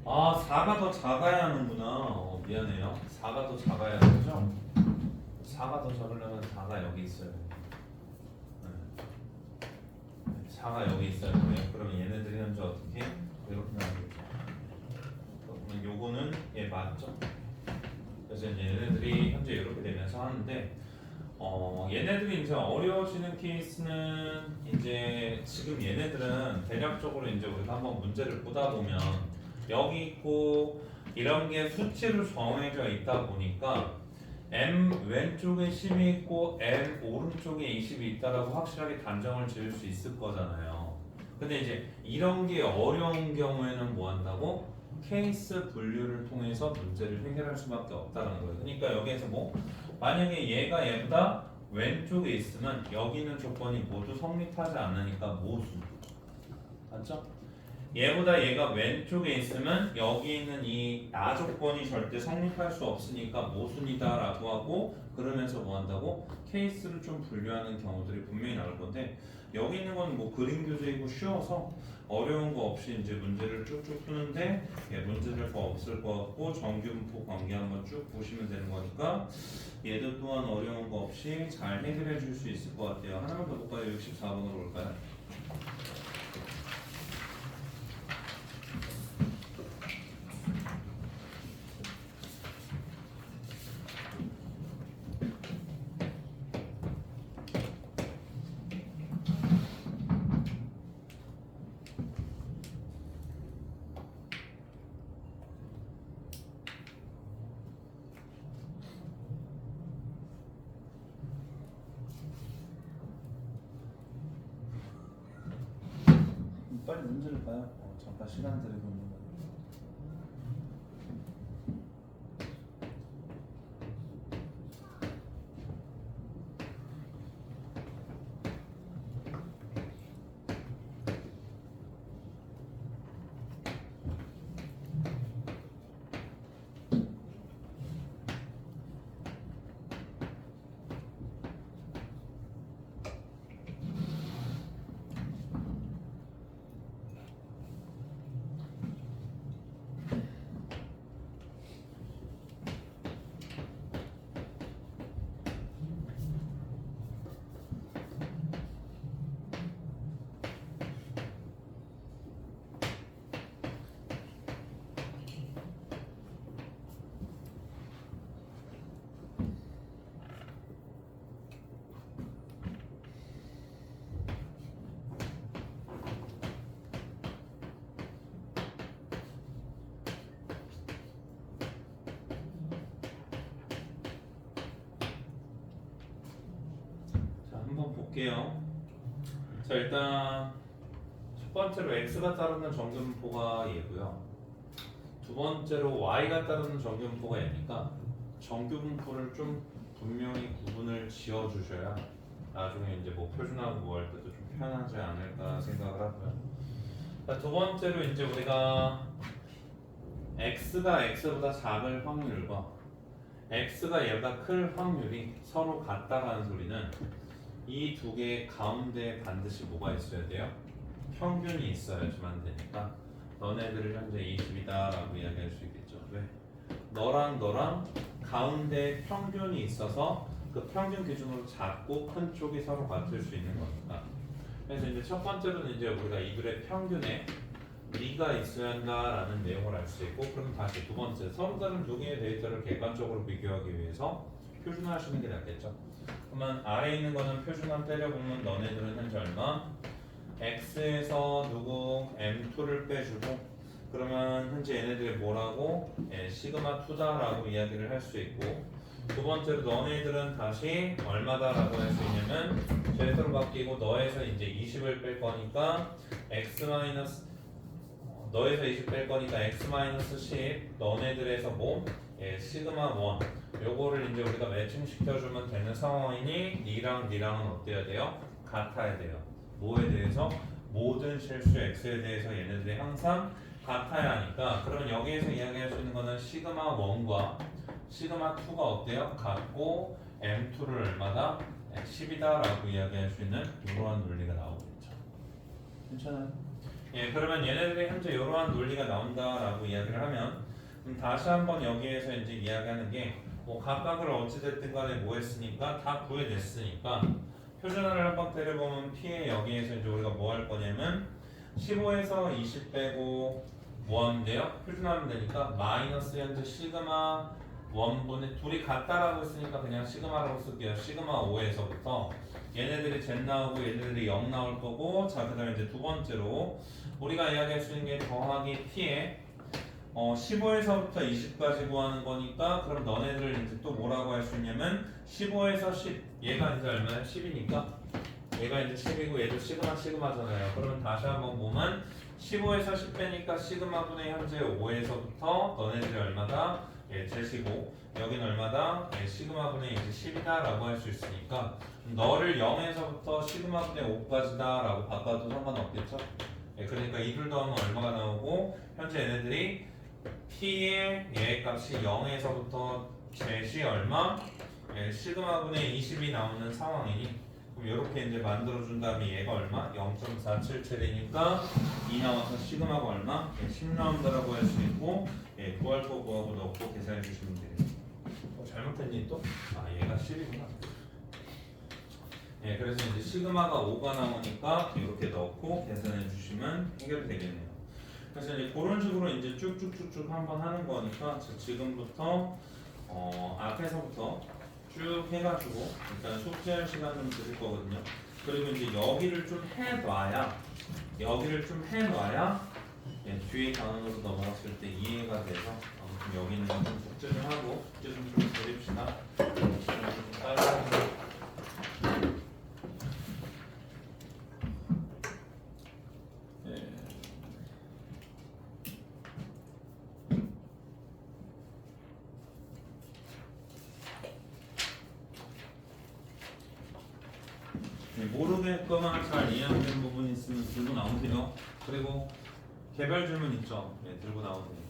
Speaker 1: 아 4가 더 작아야 하는구나. 미안해요. 4가 더 작아야 되죠? 4가 더 작으려면 4가 여기 있어야 돼요. 4가 여기 있어야 돼요. 그러면 얘네들이 현재 어떻게? 이렇게 나오겠죠. 그러면 요거는 얘 맞죠? 그래서 이제 얘네들이 현재 이렇게 되면서 하는데 얘네들이 이제 어려워지는 케이스는 이제 지금 얘네들은 대략적으로 이제 우리가 한번 문제를 보다 보면 여기 있고 이런 게 수치로 정해져 있다 보니까 m 왼쪽에 10이 있고 m 오른쪽에 20이 있다라고 확실하게 단정을 지을 수 있을 거잖아요. 근데 이제 이런 게 어려운 경우에는 뭐 한다고? 케이스 분류를 통해서 문제를 해결할 수밖에 없다는 거예요. 그러니까 여기에서 뭐 만약에 얘가 얘보다 왼쪽에 있으면 여기 있는 조건이 모두 성립하지 않으니까 모순. 맞죠? 얘보다 얘가 왼쪽에 있으면 여기 있는 이 나 조건이 절대 성립할 수 없으니까 모순이다라고 하고 그러면서 뭐 한다고? 케이스를 좀 분류하는 경우들이 분명히 나올 건데 여기 있는 건 뭐 그림 교재이고 쉬워서 어려운 거 없이 이제 문제를 쭉쭉 푸는데 문제될 거 없을 것 같고 정규분포 관계 한번 쭉 보시면 되는 거니까 얘도 또한 어려운 거 없이 잘 해결해 줄 수 있을 것 같아요. 하나만 더 볼까요? 64번으로 올까요? 빨리 문제를 봐요. 잠깐 시간 드리고 있는 거. 한번 볼게요. 자, 일단 첫 번째로 x가 따르는 정규분포가 얘고요. 두 번째로 y가 따르는 정규분포가 얘니까 정규분포를 좀 분명히 구분을 지어 주셔야 나중에 이제 뭐 표준하고 뭐 할 때도 좀 편하지 않을까 생각을 하고요. 자, 두 번째로 이제 우리가 x가 x보다 작을 확률과 x가 얘보다 클 확률이 서로 같다라는 소리는 이 두 개의 가운데 반드시 뭐가 있어야 돼요? 평균이 있어야지만 되니까 너네들을 현재 20이다 라고 이야기할 수 있겠죠. 왜? 너랑 가운데 평균이 있어서 그 평균 기준으로 작고 큰 쪽이 서로 같을 수 있는 거니까. 그래서 이제 첫 번째로는 이제 우리가 이들의 평균에 리가 있어야 한다라는 내용을 알 수 있고, 그럼 다시 두 번째, 서로 다른 두 개의 데이터를 객관적으로 비교하기 위해서 표준화하시는 게 낫겠죠. 그러면 아래에 있는 거는 표준화 때려보면 너네들은 현재 얼마? x에서 누구 m2를 빼주고, 그러면 현재 얘네들이 뭐라고? 시그마 2다라고 이야기를 할 수 있고, 두 번째로 너네들은 다시 얼마다라고 할 수 있냐면 제수로 바뀌고 너에서 이제 20을 뺄 거니까 x 마이너스 너에서 20 뺄 거니까 x 마이너스 10 너네들에서 뭐? 시그마 1 요거를 이제 우리가 매칭시켜주면 되는 상황이니 니랑은 어때야 돼요? 같아야 돼요. 뭐에 대해서? 모든 실수 x에 대해서 얘네들이 항상 같아야 하니까, 그러면 여기에서 이야기할 수 있는 거는 시그마 1과 시그마 2가 어때요? 같고 m2를 얼마다? 10이다 라고 이야기할 수 있는 이러한 논리가 나오겠죠. 괜찮아요? 예, 그러면 얘네들이 현재 이러한 논리가 나온다라고 이야기를 하면, 다시 한번 여기에서 이제 이야기하는 게 뭐 각각을 어찌됐든 간에 뭐 했으니까 다 구해냈으니까 표준화를 한번 때려보면 P에 여기에서 이제 우리가 뭐 할 거냐면 15에서 20 빼고 뭐 하면 돼요? 표준화하면 되니까 마이너스 현재 시그마 1분의 둘이 같다라고 했으니까 그냥 시그마라고 쓸게요. 시그마 5에서부터 얘네들이 Z 나오고 얘네들이 0 나올 거고, 자 그다음에 이제 두 번째로 우리가 이야기할 수 있는 게 더하기 P에 15에서부터 20까지 구하는 거니까, 그럼 너네들 이제 또 뭐라고 할 수 있냐면 15에서 10 얘가 이제 얼마야? 10이니까 얘가 이제 10이고 얘도 시그마잖아요. 그러면 다시 한번 보면 15에서 10 빼니까 시그마분의 현재 5에서부터 너네들이 얼마다? 제시고 여기는 얼마다? 시그마분의 이제 10이다 라고 할 수 있으니까 너를 0에서부터 시그마분의 5까지다 라고 바꿔도 상관없겠죠? 그러니까 이 둘 더하면 얼마가 나오고, 현재 얘네들이 P의 얘 값이 0에서부터 제시 얼마? 시그마분의 20이 나오는 상황이니, 그럼 이렇게 이제 만들어준 다음에 얘가 얼마? 0.477이니까 2 나와서 시그마가 얼마? 10 나온다라고 할 수 있고, 구할 거 구하고 넣고 계산해 주시면 되겠습니다. 잘못했니 또? 아 얘가 10이구나. 그래서 이제 시그마가 5가 나오니까 이렇게 넣고 계산해 주시면 해결이 되겠네요. 그래서 이제 그런 식으로 이제 쭉쭉쭉쭉 한번 하는 거니까 지금부터 앞에서부터 쭉 해가지고 일단 숙제할 시간 좀 드릴 거거든요. 그리고 이제 여기를 좀 해놔야 뒤에 단원으로 넘어갔을 때 이해가 돼서 아무튼 여기는 좀 숙제 좀 하고 숙제 좀 드립시다. 좀 따라하고. 모르겠거나 잘 이해 안 되는 부분이 있으면 들고 나오세요. 그리고 개별 질문 있죠? 들고 나오세요.